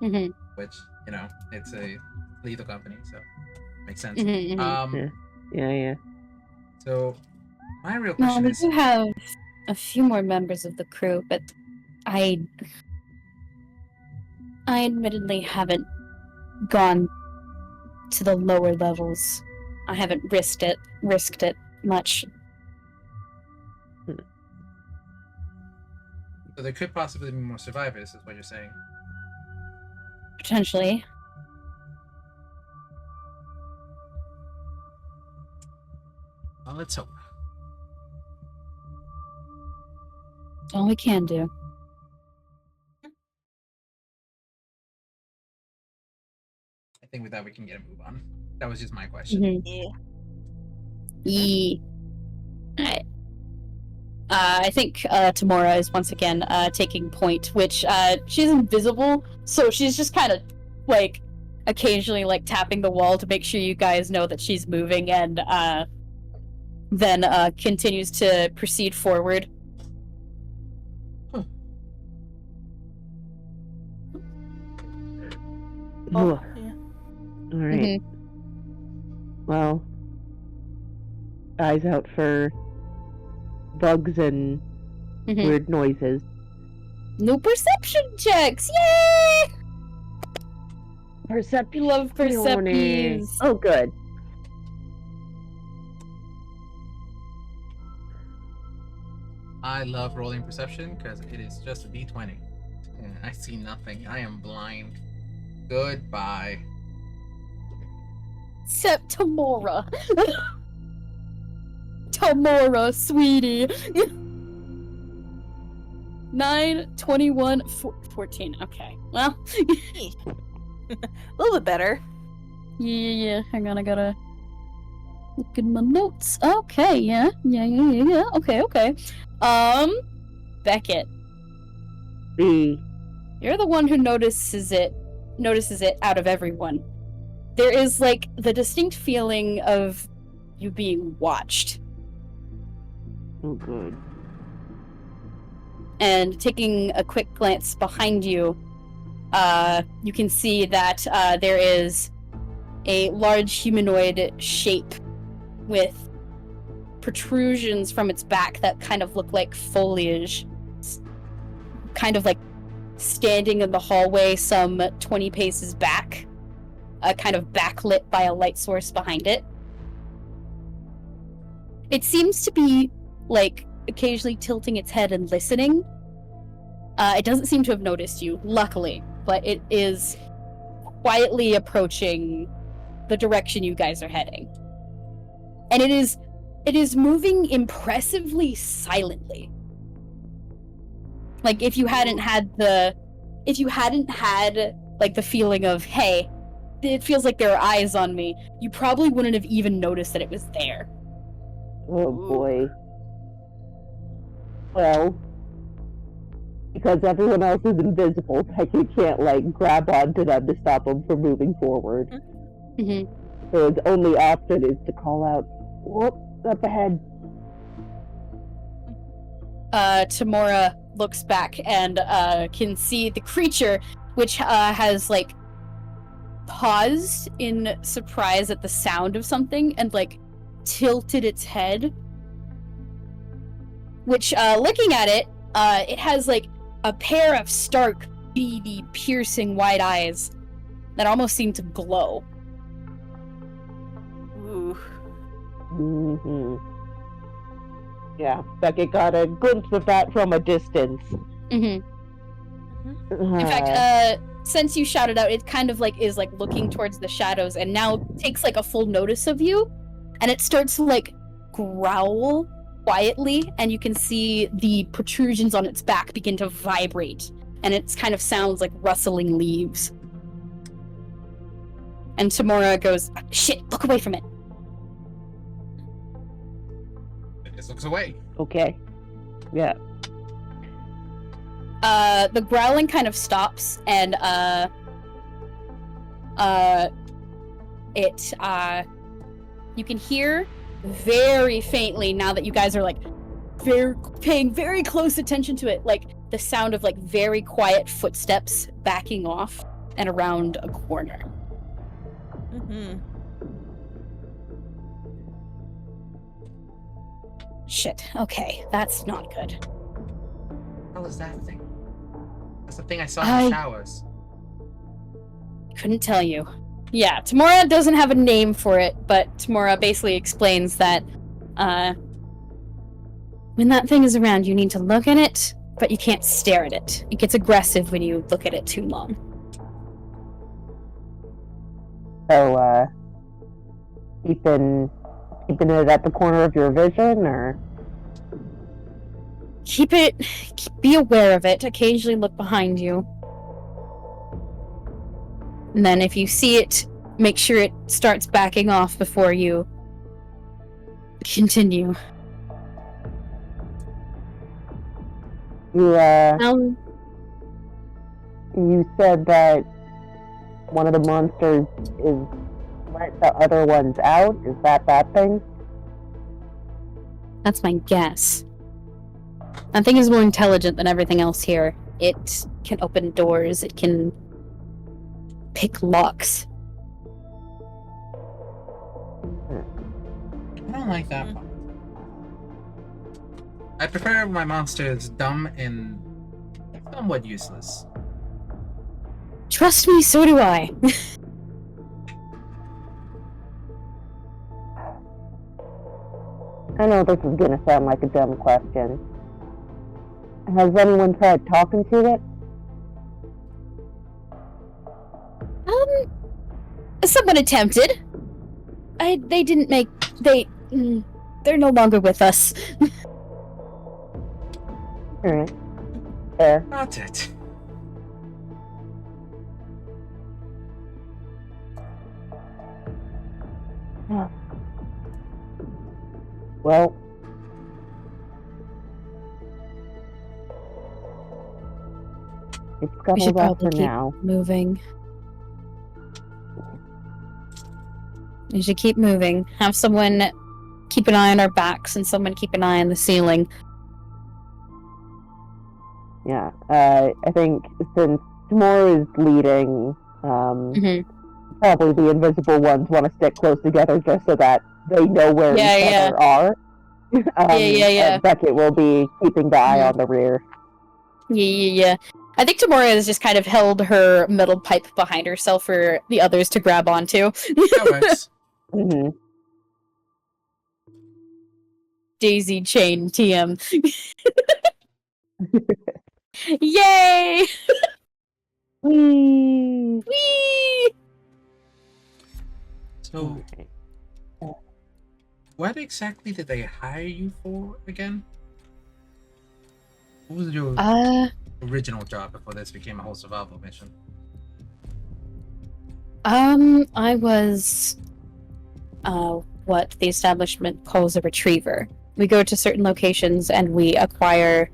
Mhm.
which it's a lethal company, so makes sense.
Mhm.
Yeah.
So my real
No,
question
we
is,
do have a few more members of the crew, but I admittedly haven't gone to the lower levels. I haven't risked it much.
so there could possibly be more survivors, is what you're saying.
Potentially.
Well, let's hope.
All we can do.
I think with that we can get a move on. That was just my question.
Mhm.
Yeah.
Alright. I think Tamora is once again taking point, which she's invisible, so she's just kind of like occasionally like tapping the wall to make sure you guys know that she's moving, and then continues to proceed forward.
Oh,
Ugh.
yeah.
Alright. Well, eyes out for bugs and
Mhm.
weird noises.
No perception checks! Yay!
Perception.
We love percepties.
Oh, good.
I love rolling perception because it is just a d20. And I see nothing. I am blind. Goodbye.
Except Tamora. Tamora, sweetie. 9, 21, 14. Okay. Well.
A little bit better.
Yeah. Hang on, I gotta look at my notes. Okay, yeah. Okay. Beckett. You're the one who notices it out of everyone. There is like the distinct feeling of you being watched.
Oh, good.
And taking a quick glance behind you, you can see that there is a large humanoid shape with protrusions from its back that kind of look like foliage, kind of like standing in the hallway some 20 paces back, kind of backlit by a light source behind it. It seems to be like occasionally tilting its head and listening. It doesn't seem to have noticed you, luckily, but it is quietly approaching the direction you guys are heading. And it is moving impressively silently. Like if you hadn't had like the feeling of, hey, it feels like there are eyes on me, you probably wouldn't have even noticed that it was there.
Oh, boy. Well, because everyone else is invisible, you can't, like, grab onto them to stop them from moving forward.
Mm-hmm.
So its only option is to call out, whoop, up ahead.
Tamora looks back and can see the creature, which has like paused in surprise at the sound of something and like tilted its head. Which, looking at it, it has like a pair of stark, beady, piercing white eyes that almost seem to glow.
Ooh.
Mm-hmm. Yeah, Beckett got a glimpse of that from a distance.
In fact, since you shouted out, it kind of like is like looking towards the shadows and now takes like a full notice of you, and it starts to like growl quietly, and you can see the protrusions on its back begin to vibrate, and it kind of sounds like rustling leaves. And Tamora goes, "Shit, look away from it."
It just looks away.
Okay. Yeah.
The growling kind of stops, and you can hear very faintly, now that you guys are like paying very close attention to it, like the sound of like very quiet footsteps backing off and around a corner. Shit, okay, that's not good.
What was that thing? That's the thing I saw in the showers.
Couldn't tell you. Yeah, Tamora doesn't have a name for it, but Tamora basically explains that when that thing is around, you need to look at it, but you can't stare at it. It gets aggressive when you look at it too long.
So, keeping it at the corner of your vision, or?
Be aware of it. Occasionally look behind you. And then if you see it, make sure it starts backing off before you continue.
You said that one of the monsters is let the other ones out. Is that thing?
That's my guess. That thing is more intelligent than everything else here. It can open doors. It can pick locks.
I don't like that part. I prefer my monsters dumb and somewhat useless.
Trust me, so do I.
I know this is gonna sound like a dumb question. Has anyone tried talking to it?
Someone attempted. They didn't make... They're no longer with us.
Alright. Fair.
That's it.
Well... It's
We should
scuttled off
probably
for
keep
now.
moving. We should keep moving. Have someone keep an eye on our backs and someone keep an eye on the ceiling.
Yeah, I think since Tamora is leading, probably the invisible ones want to stick close together just so that they know where each other are.
Yeah.
Beckett will be keeping the eye on the rear.
Yeah. I think Tamora has just kind of held her metal pipe behind herself for the others to grab onto.
That works.
Daisy chain TM. Yay!
Whee!
Whee!
So, what exactly did they hire you for again? What was your original job before this became a whole survival mission?
I was what the establishment calls a retriever. We go to certain locations and we acquire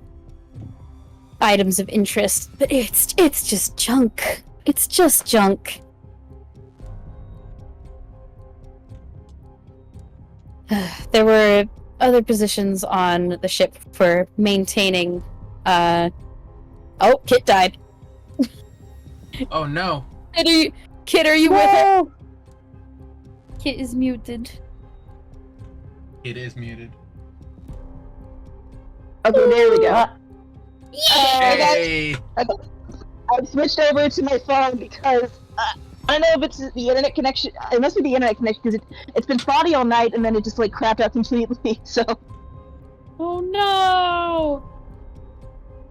items of interest, but it's just junk. It's just junk. There were other positions on the ship for maintaining. Oh, Kit died.
Oh no.
Kit, are you with it?
No!
Kit is muted.
It is muted.
Okay, there we go.
Hey!
I've switched over to my phone because I don't know if it's the internet connection. It must be the internet connection because it's been spotty all night and then it just like crapped out completely. So.
Oh no!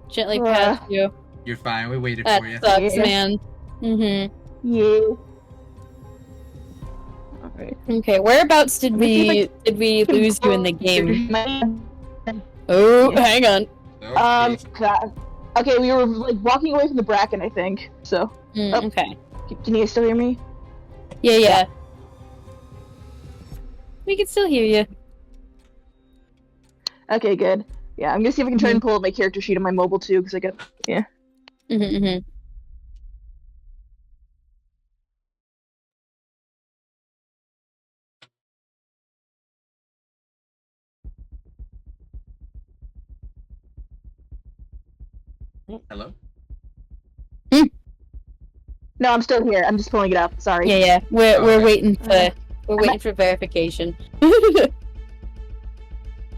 Gently pat you.
You're fine. We waited
That
for you.
sucks,
Yeah.
man. Mm-hmm.
Yeah. Alright.
Okay, whereabouts did we lose you in the game? Oh,
Yeah.
hang on.
Okay.
God. Okay, we were like walking away from the bracken, I think. So, Oh.
Okay.
can you guys still hear me?
Yeah. We can still hear you.
Okay, good. Yeah, I'm gonna see if I can try and pull up my character sheet on my mobile too, because I got
Mm-hmm.
Hello?
No, I'm still here. I'm just pulling it up. Sorry.
Yeah. We're
Okay.
waiting for verification.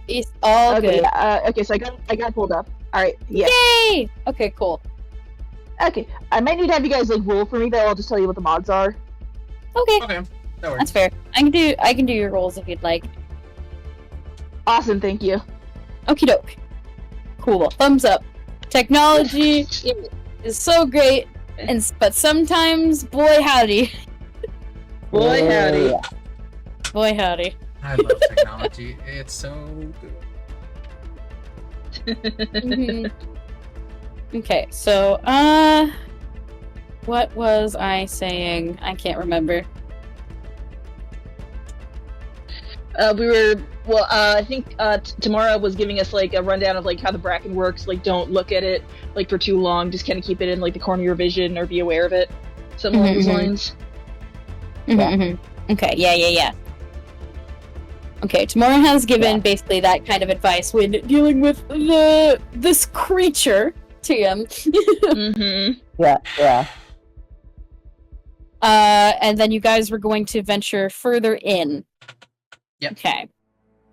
It's all
Okay.
good.
Yeah. Okay. So I got it pulled up. All right. Yeah.
Yay! Okay, cool.
Okay. I might need to have you guys like roll for me though. I'll just tell you what the mods are.
Okay,
Okay. That works.
that's fair. I can do your rolls if you'd like.
Awesome. Thank you.
Okie doke. Cool. Thumbs up. Technology is so great, but sometimes, boy howdy.
Boy, howdy.
Boy howdy.
I love technology. It's so good.
Mhm. Okay, so, what was I saying? I can't remember.
I think Tamara was giving us like a rundown of like how the bracken works. Like, don't look at it like for too long. Just kind of keep it in like the corner of your vision or be aware of it. Something along those
Mhm.
lines.
Mhm. Okay, yeah. Okay, Tamora has given
Yeah.
basically that kind of advice when dealing with this creature, TM.
Mm-hmm.
Yeah.
And then you guys were going to venture further in.
Yep.
Okay.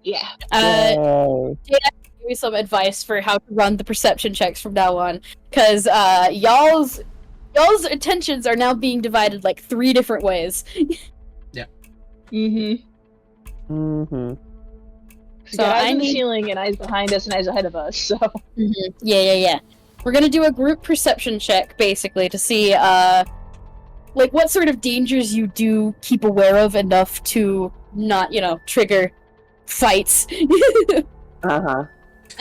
Yeah.
Yay.
Give me some advice for how to run the perception checks from now on, because y'all's attentions are now being divided like 3 different ways.
Mm-hmm.
Mm-hmm.
So
eyes
I
in the
need-
ceiling and eyes behind us and eyes ahead of us. So.
Yeah. We're gonna do a group perception check basically to see like what sort of dangers you do keep aware of enough to not, trigger fights.
Uh-huh.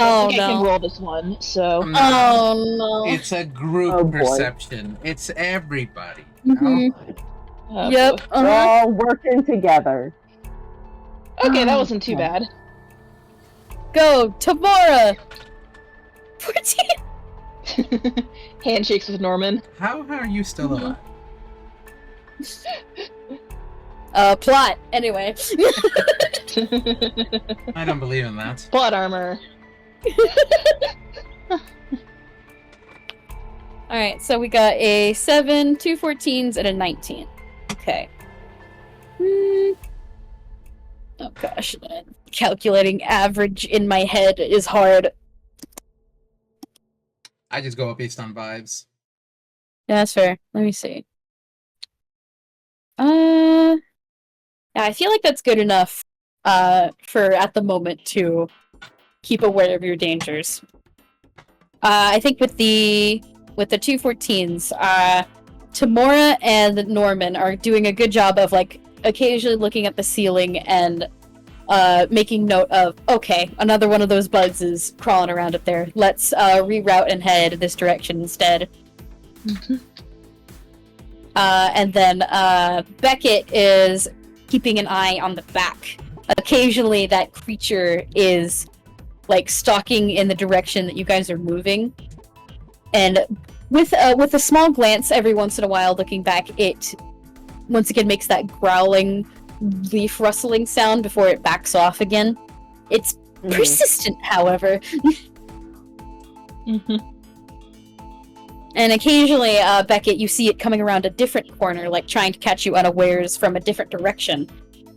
Oh
I think I can
no.
roll this one. So.
No,
Oh no.
it's a group
Oh, boy.
perception. It's everybody.
Mhm.
Oh,
Yep.
boy.
We're all working together.
Okay, that wasn't too bad.
Go, Tamora. 14.
Handshakes with Norman.
How are you still alive?
Plot. Anyway.
I don't believe in that.
Plot armor.
Alright, so we got a 7, 2 14s, and a 19. Okay. Oh gosh, calculating average in my head is hard.
I just go up based on vibes.
Yeah, that's fair. Let me see. Yeah, I feel like that's good enough for at the moment to keep aware of your dangers. I think with the 2 14s, Tamora and Norman are doing a good job of like occasionally looking at the ceiling and making note of, okay, another one of those bugs is crawling around up there. Let's reroute and head this direction instead. And then Beckett is keeping an eye on the back. Occasionally that creature is like stalking in the direction that you guys are moving. And with a small glance every once in a while looking back, it once again makes that growling leaf rustling sound before it backs off again. It's Persistent, however.
Mm-hmm.
And occasionally, Beckett, you see it coming around a different corner, like trying to catch you unawares from a different direction.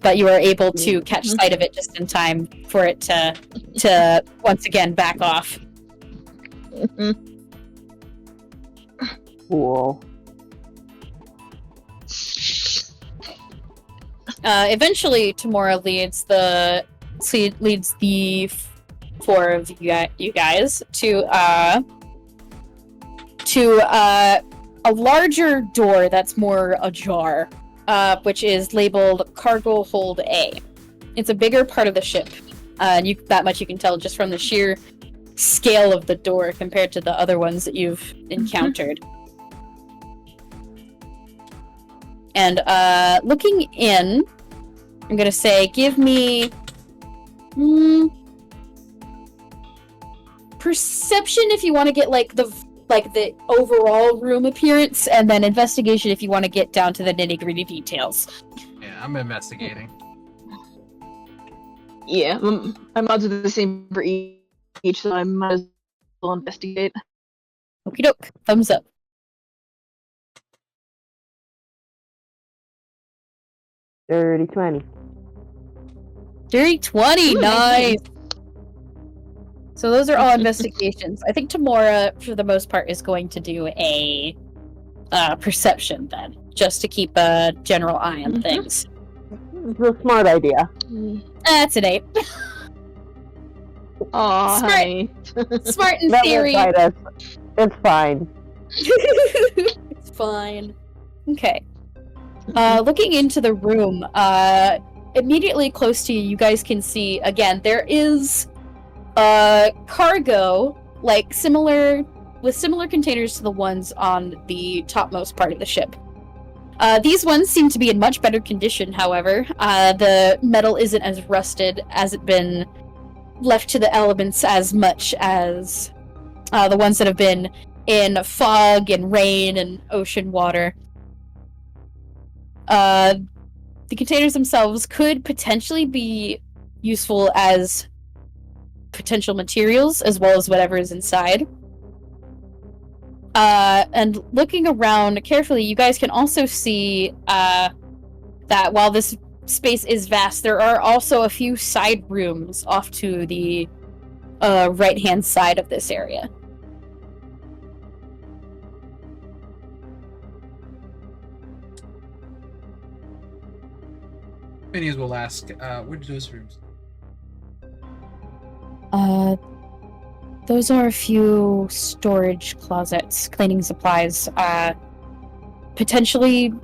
But you are able to catch sight of it just in time for it to once again back off.
Cool.
Eventually, Tamora leads the four of you guys to a larger door that's more ajar, which is labeled Cargo Hold A. It's a bigger part of the ship. That much you can tell just from the sheer scale of the door compared to the other ones that you've encountered. And looking in, I'm gonna say, give me perception if you want to get like the overall room appearance, and then investigation if you want to get down to the nitty-gritty details.
Yeah, I'm investigating.
Yeah, my mods are the same for each, so I might as well investigate.
Okie doke. Thumbs up.
Dirty 20.
Dirty 20,
Ooh,
nice! So those are all investigations. I think Tamora, for the most part, is going to do a perception then, just to keep a general eye on things.
It's a smart idea.
That's an 8.
Aw,
Smart.
honey.
Smart in
That
theory.
won't bite us. It's fine.
It's fine. Okay. Looking into the room, immediately close to you, you guys can see, again, there is cargo, like with similar containers to the ones on the topmost part of the ship. These ones seem to be in much better condition, however. The metal isn't as rusted, hasn't been left to the elements as much as the ones that have been in fog and rain and ocean water. The containers themselves could potentially be useful as potential materials, as well as whatever is inside. And looking around carefully, you guys can also see that while this space is vast, there are also a few side rooms off to the right-hand side of this area.
Phineas will ask, where do those rooms?
Those are a few storage closets, cleaning supplies, potentially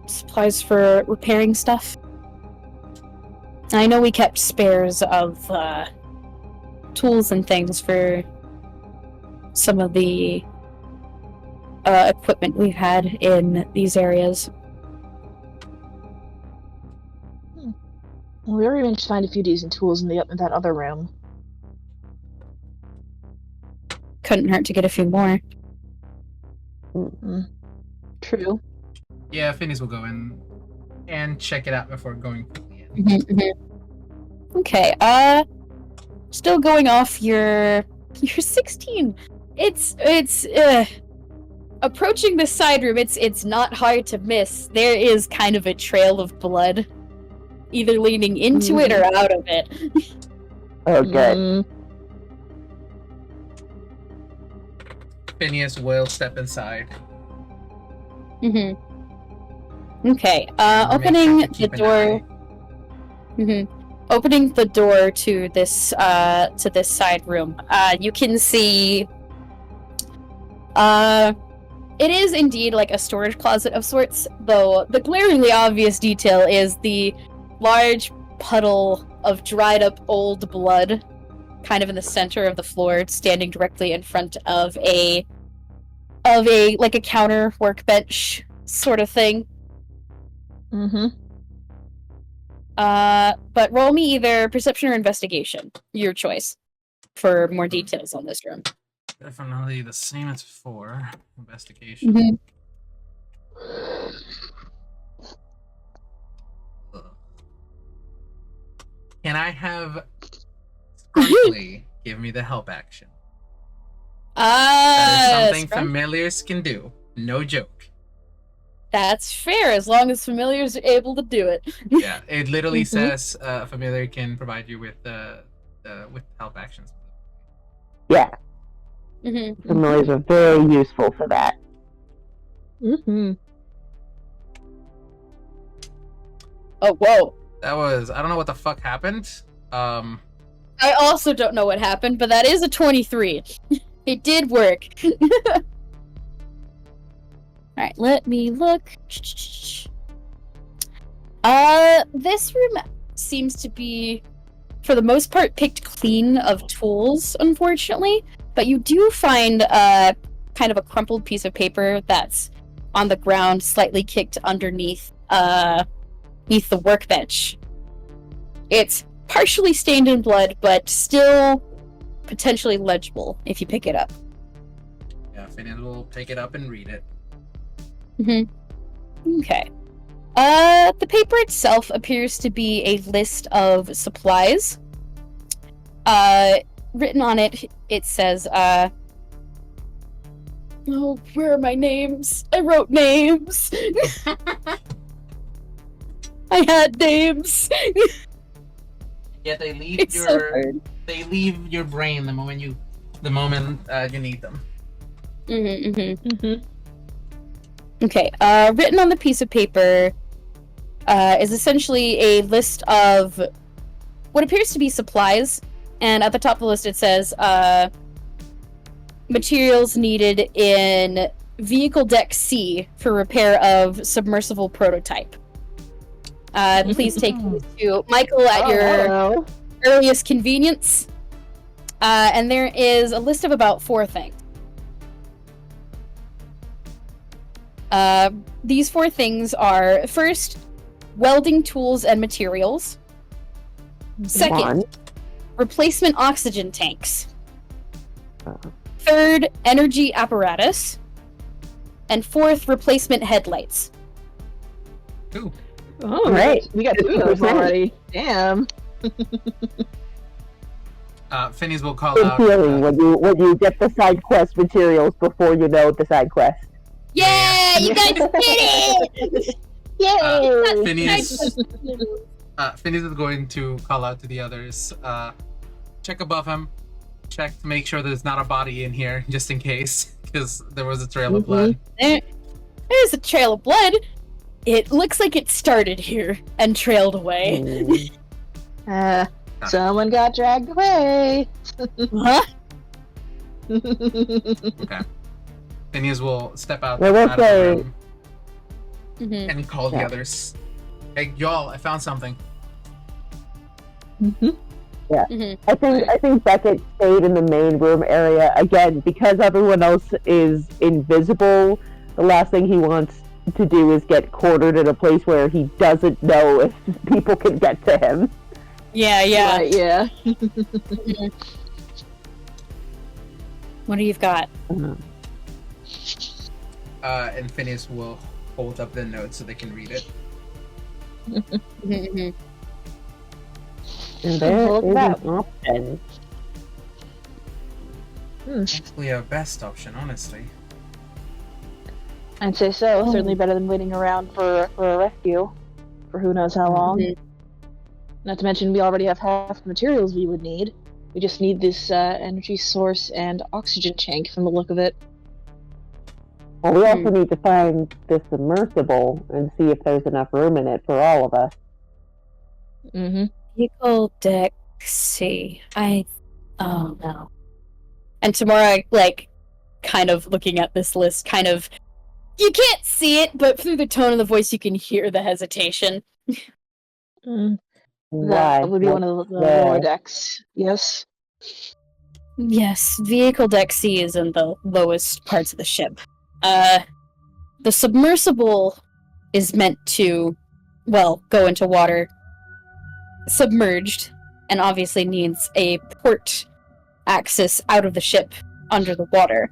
supplies for repairing stuff. I know we kept spares of tools and things for some of the equipment we've had in these areas.
We already managed to find a few decent tools in that other room.
Couldn't hurt to get a few more.
True.
Yeah, Phineas will go in and check it out before going quickly in.
Okay, still going off your 16. It's approaching the side room, it's not hard to miss. There is kind of a trail of blood, either leading into it or out of it.
Okay.
Phineas will step inside.
Okay,
We're
opening
gonna have to
the
keep an
door. Opening the door to this side room, you can see. It is indeed like a storage closet of sorts, though the glaringly obvious detail is the large puddle of dried up old blood, kind of in the center of the floor, standing directly in front of a like a counter workbench sort of thing. But roll me either perception or investigation, your choice, for more details on this room.
Definitely the same as before. Investigation. Can I have promptly give me the help action. That is something
Scrum-
familiars can do. No joke.
That's fair, as long as familiars are able to do it.
Yeah, it literally
Mhm.
says a familiar can provide you with help actions.
Yeah,
Mm-hmm.
familiars are very useful for that.
Mm-hmm.
Oh, whoa.
That was, I don't know what the fuck happened.
I also don't know what happened, but that is a 23. It did work. Alright, let me look. This room seems to be, for the most part, picked clean of tools, unfortunately. But you do find kind of a crumpled piece of paper that's on the ground, slightly kicked underneath beneath the workbench. It's partially stained in blood, but still potentially legible if you pick it up.
Yeah, Phineas will pick it up and read it.
Okay. The paper itself appears to be a list of supplies. Written on it, it says, oh, where are my names? I wrote names. I had names.
Yeah, they leave
It's so hard.
they leave your brain the moment you need them.
Mm-hmm.
Okay, written on the piece of paper is essentially a list of what appears to be supplies, and at the top of the list it says, materials needed in Vehicle Deck C for repair of submersible prototype. Please take these to Michael at your
Hello.
earliest convenience. And there is a list of about 4 things. These 4 things are, first, welding tools and materials. Second,
One.
replacement oxygen tanks.
Uh,
Third, energy apparatus. And fourth, replacement headlights.
Ooh.
Oh,
Great.
we got 2 of those
50%.
already. Damn.
Phineas will call
Good
out.
feeling when you get the side quest materials before you know the side quest.
Yeah, you guys did it!
Yay!
Phineas is going to call out to the others. Check above him. Check to make sure there's not a body in here, just in case, because there was a trail of blood.
There's a trail of blood. It looks like it started here and trailed away.
Someone got dragged away.
Huh?
Okay. Phineas will step out,
Well,
out of the
okay.
room
Mhm.
and call the
Yeah.
others. Hey, y'all! I found something.
Mhm.
I think Beckett stayed in the main room area again because everyone else is invisible. The last thing he wants to do is get quartered in a place where he doesn't know if people can get to him.
Yeah.
Right, yeah.
What do you've got?
And Phineas will hold up the note so they can read it.
Mhm.
And there
Look
is
at
an option.
Actually, our best option, honestly.
I'd say so.
Oh.
Certainly better than waiting around for a rescue for who knows how long.
Mhm.
Not to mention, we already have half the materials we would need. We just need this energy source and oxygen tank from the look of it.
Well, we also need to find the submersible and see if there's enough room in it for all of us.
Mm-hmm.
Vehicle Deck C. Oh no. And Tamara, like, kind of looking at this list, kind of, you can't see it, but through the tone of the voice, you can hear the hesitation.
That
Why?
would be
Like,
one of the
the-
lower decks. Yes.
Yes, Vehicle Deck C is in the lowest parts of the ship. The submersible is meant to, well, go into water submerged, and obviously needs a port access out of the ship under the water.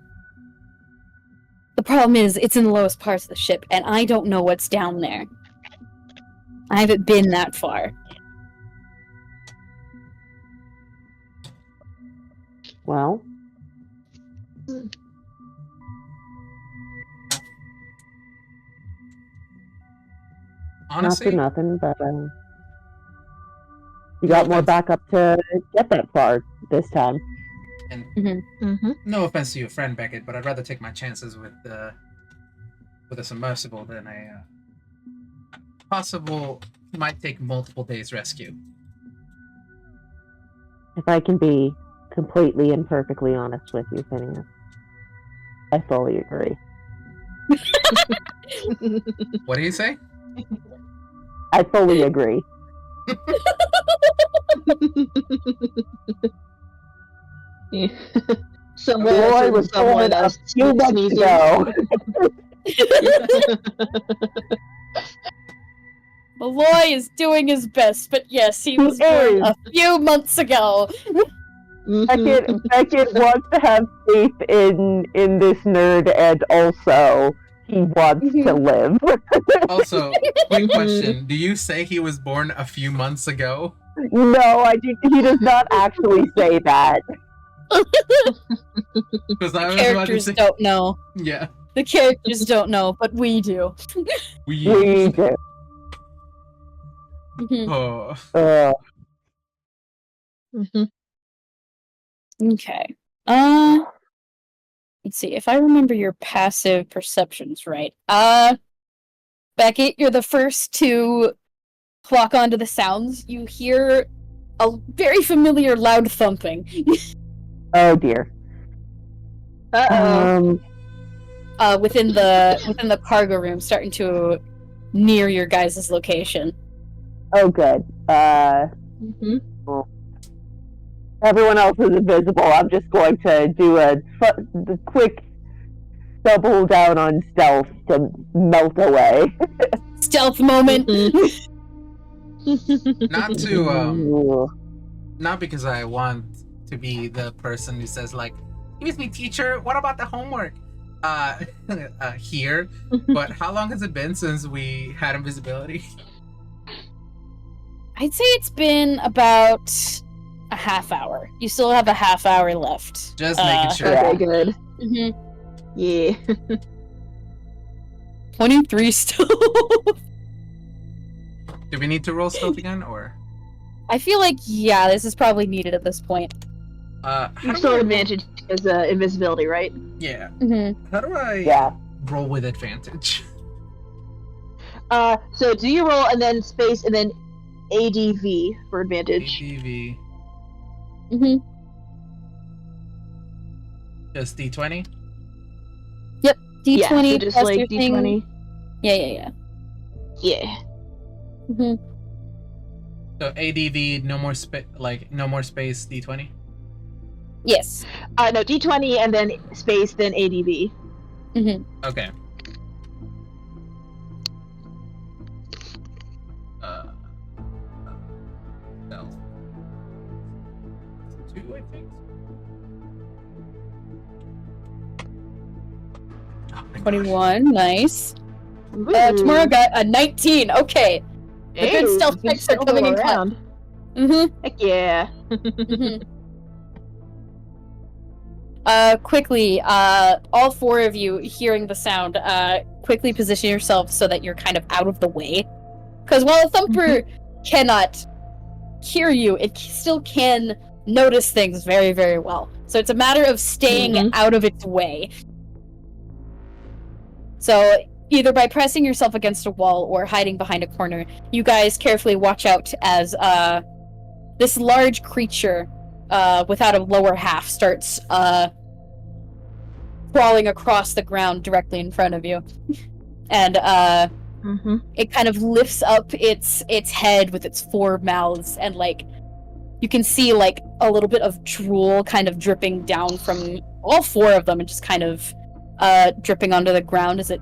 The problem is, it's in the lowest parts of the ship, and I don't know what's down there. I haven't been that far.
Well,
Honestly,
not for nothing, but you
No
got more
offense.
backup to get that far this time.
and
Mm-hmm.
no offense to your friend Beckett, but I'd rather take my chances with a submersible than a possible might take multiple days rescue.
If I can be completely and perfectly honest with you, Phineas, I fully agree.
What do you say?
I fully agree.
Yeah. Someone
Roy
else
was
and someone
born a
else
few months
sneezing.
ago.
Malloy is doing his best, but yes, he was born
is.
a few months ago.
Mhm.
Beckett wants to have faith in this nerd, and also he wants to live.
Also, quick question: do you say he was born a few months ago?
No, he does not actually say that.
Because I
The
was about to
characters
say,
don't know.
yeah,
The characters don't know, but we do.
We do.
Oh,
Mhm.
Okay. Let's see if I remember your passive perceptions right. Beckett, you're the first to clock onto the sounds. You hear a very familiar loud thumping.
Oh dear.
Uh-oh.
Within the cargo room, starting to near your guys' location.
Oh good.
Mhm.
Everyone else is invisible. I'm just going to do the quick double down on stealth to melt away.
Stealth moment.
not to
Ooh.
not because I want to be the person who says like, "Excuse me, teacher, what about the homework?" Here, but how long has it been since we had invisibility?
I'd say it's been about a half hour. You still have a half hour left.
Just making sure.
Yeah.
Okay, good.
Mhm.
Yeah.
23 still.
Do we need to roll stealth again, or?
I feel like, yeah, this is probably needed at this point.
How
You
do
still
I
have
roll-
advantage as invisibility, right?
Yeah.
Mm-hmm.
How do I
Yeah.
roll with advantage?
So do your roll and then space and then ADV for advantage.
ADV.
Mm-hmm.
Just D20.
D20
Yeah, so just
plus
like
your thing.
D20.
Yeah.
Yeah.
Mm-hmm.
So ADV, no more space. Like no more space. D20.
Yes.
No, D20 and then space, then ADV.
Mm-hmm.
Okay. Stealth. 2, I think. Oh my gosh.
21, nice. Tomorrow got a 19. Okay. The good stealth checks are coming in clutch. Mm-hmm.
Heck yeah.
Mm-hmm. Quickly, all four of you hearing the sound, quickly position yourself so that you're kind of out of the way. Because while a thumper cannot hear you, it still can notice things very, very well. So it's a matter of staying out of its way. So either by pressing yourself against a wall or hiding behind a corner, you guys carefully watch out as this large creature without a lower half starts crawling across the ground directly in front of you. And it kind of lifts up its head with its four mouths, and like you can see like a little bit of drool kind of dripping down from all four of them and just kind of dripping onto the ground as it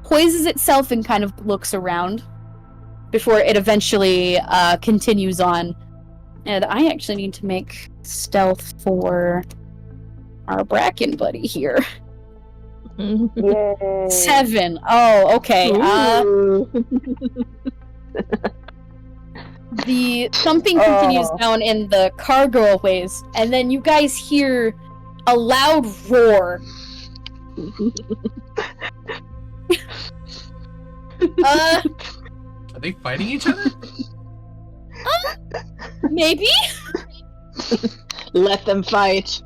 poises itself and kind of looks around before it eventually continues on. And I actually need to make stealth for our Bracken buddy here.
Yay.
7. Oh, okay. the thumping continues down in the cargo ways, and then you guys hear a loud roar.
Are they fighting each other?
Maybe?
Let them fight.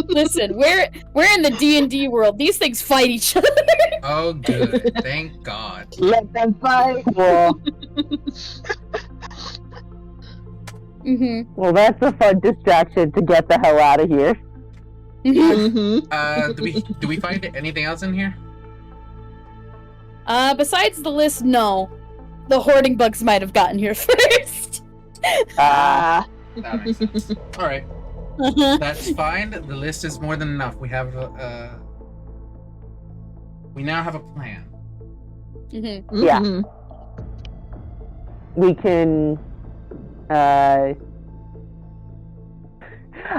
Listen, we're in the D&D world. These things fight each other.
Oh, good. Thank God.
Let them fight.
Cool. Well, that's a fun distraction to get the hell out of here.
Do we find anything else in here?
Besides the list, no. The hoarding bugs might have gotten here first.
That makes sense. Alright. That's fine. The list is more than enough. We have we now have a plan.
Yeah. We can I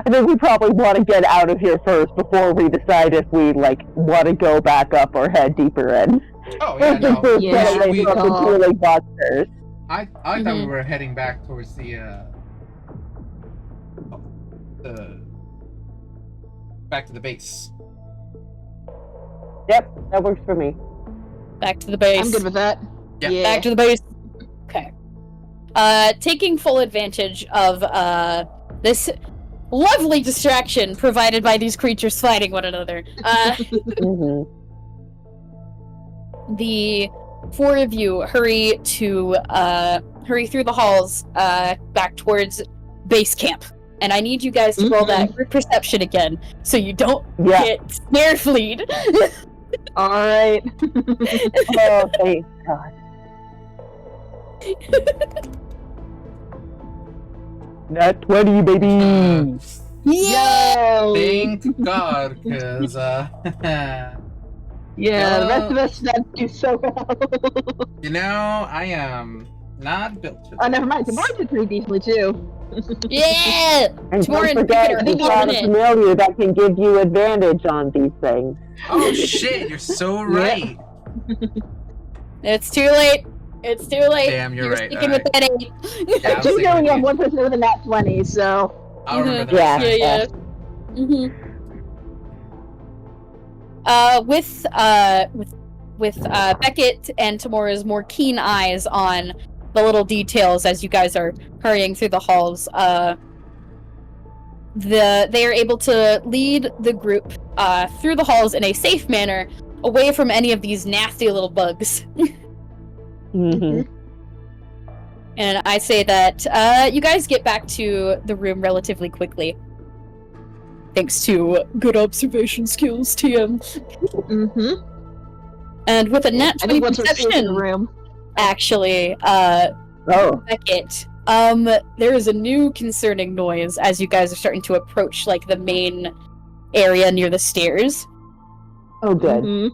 think we probably want to get out of here first before we decide if we want to go back up or head deeper in.
Oh yeah, no.
Monsters.
I thought we were heading back towards the back to the base.
Yep, that works for me.
Back to the base.
I'm good with that.
Yeah.
Back to the base. Okay. Taking full advantage of this lovely distraction provided by these creatures fighting one another. The four of you hurry through the halls back towards base camp. And I need you guys to roll that group perception again, so you don't get snare fleed.
Alright.
Oh, thank God. Nat 20, baby!
Yo!
Thank God, because
Yeah, the rest of us not do so well.
you know, I am not built to.
Oh, never mind. Tomorrow did pretty decently too.
Yeah!
And
Tomorrow
don't
and
forget,
Beckett
we
are
got a
doing it.
familiar that can give you advantage on these things.
Oh shit, you're so right.
It's too late. It's too late.
Damn, you're right.
Sticking with that 8.
Yeah, I was
Just
thinking
knowing you
of
have one person with a nat 20, so.
I'll remember that.
Yeah.
With Beckett and Tamora's more keen eyes on the little details as you guys are hurrying through the halls, they are able to lead the group through the halls in a safe manner, away from any of these nasty little bugs. And I say that you guys get back to the room relatively quickly. Thanks to good observation skills, TM. And with a nat 20 perception,
room.
actually, Beckett, there is a new concerning noise as you guys are starting to approach, the main area near the stairs.
Oh, good.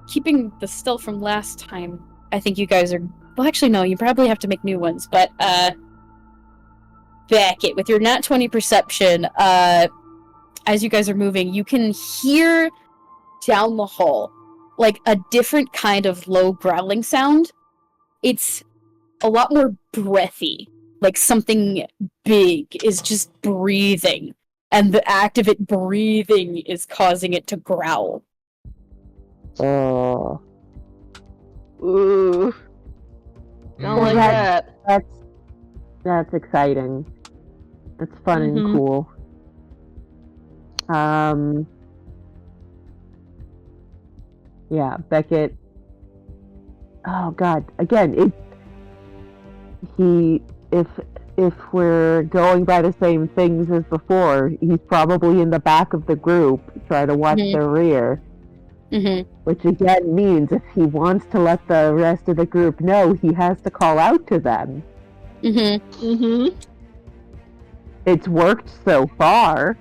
Keeping the stealth from last time, I think you guys are... Well, actually, no, you probably have to make new ones, but, Beckett, with your nat 20 perception, as you guys are moving, you can hear down the hall, a different kind of low growling sound. It's a lot more breathy, something big is just breathing, and the act of it breathing is causing it to growl.
Oh.
Ooh. Don't like that.
That's exciting. That's fun and cool. Yeah, Beckett. Oh God! Again, if we're going by the same things as before, he's probably in the back of the group, trying to watch the rear. Which again means if he wants to let the rest of the group know, he has to call out to them. It's worked so far.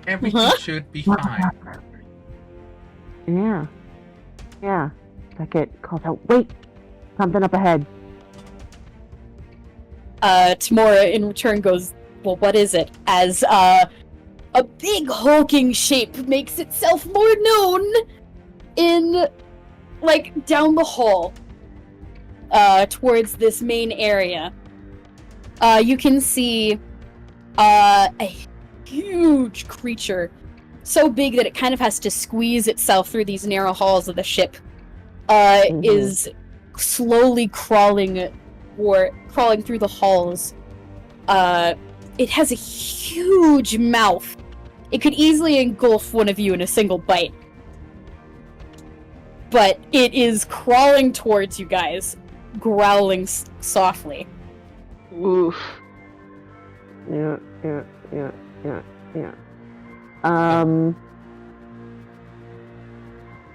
Everything should be fine.
Yeah. Beckett calls out, "Wait! Something up ahead."
Tamora in return goes, "Well, what is it?" As a big hulking shape makes itself more known in, like, down the hall, towards this main area, you can see, a huge creature, so big that it kind of has to squeeze itself through these narrow halls of the ship, is slowly crawling through the halls. It has a huge mouth. It could easily engulf one of you in a single bite. But it is crawling towards you guys, growling softly.
Oof. Yeah.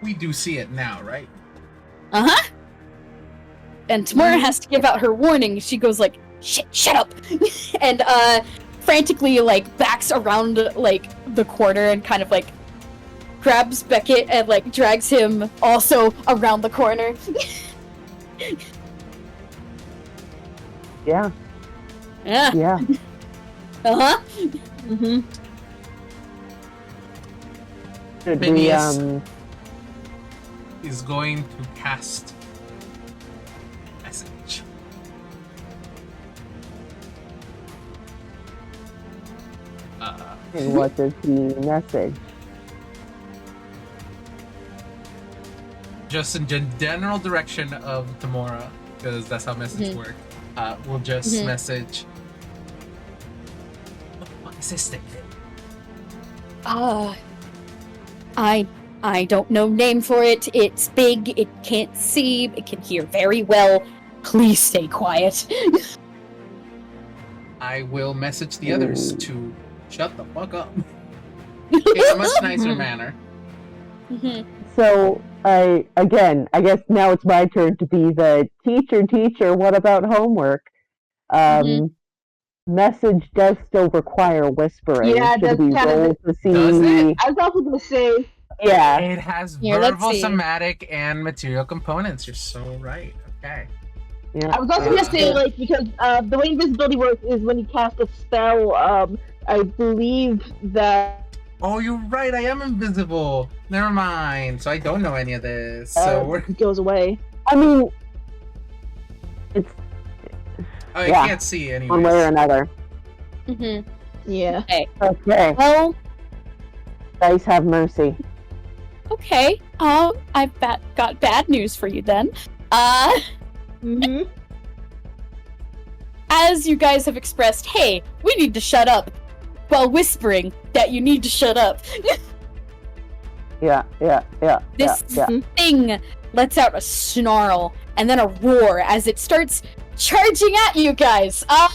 We do see it now, right?
Uh-huh. And Tamara has to give out her warning. She goes like, shut up! And, frantically, like, backs around, like, the corner and kind of, like, grabs Beckett and, like, drags him also around the corner.
Yeah.
Yeah.
Yeah.
Uh-huh.
Should we,
Phineas is going to cast message.
and what does the message?
Just in general direction of Tamora, because that's how messages work. We'll just message. What is this thing?
I don't know name for it. It's big, it can't see, it can hear very well. Please stay quiet.
I will message the others to shut the fuck up in a much nicer manner.
So, I guess now it's my turn to be the teacher, what about homework? Message does still require whispering.
Yeah,
Should
that's
we
kind of
roll
it.
to see?
Does it?
I was also gonna say,
Yeah.
It has
Here, let's
verbal,
see.
somatic, and material components. You're so right. Okay.
Yeah.
I was also gonna say, like, because the way invisibility works is when you cast a spell, I believe that
Oh, you're right. I am invisible. Never mind. So I don't know any of this. So we're.
it goes away.
I mean, it's
Oh, I
Yeah.
can't see anyways.
one way or another.
Yeah.
Okay.
Well,
Dice have mercy.
okay. I've got bad news for you then. As you guys have expressed, hey, we need to shut up, while whispering that you need to shut up.
Yeah.
This thing lets out a snarl and then a roar as it starts charging at you guys.
Yeah.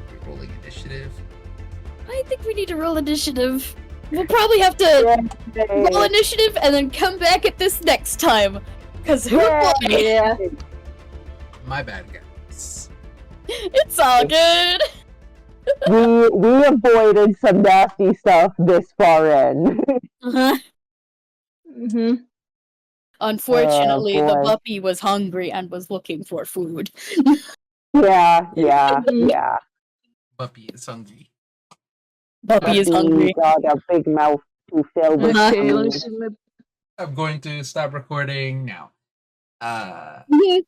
We're rolling initiative.
I think we need to roll initiative. We'll probably have to roll initiative and then come back at this next time. Cause who boy,
Yeah.
My bad, guys.
it's all good.
we avoided some nasty stuff this far in.
Uh-huh. Unfortunately, the
boy.
puppy was hungry and was looking for food.
Yeah.
Puppy is hungry.
Puppy is hungry.
Got a big mouth to fill with
Uh-huh.
Okay, let me
food.
see my
I'm going to stop recording now.
Mhm.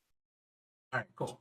Alright, cool.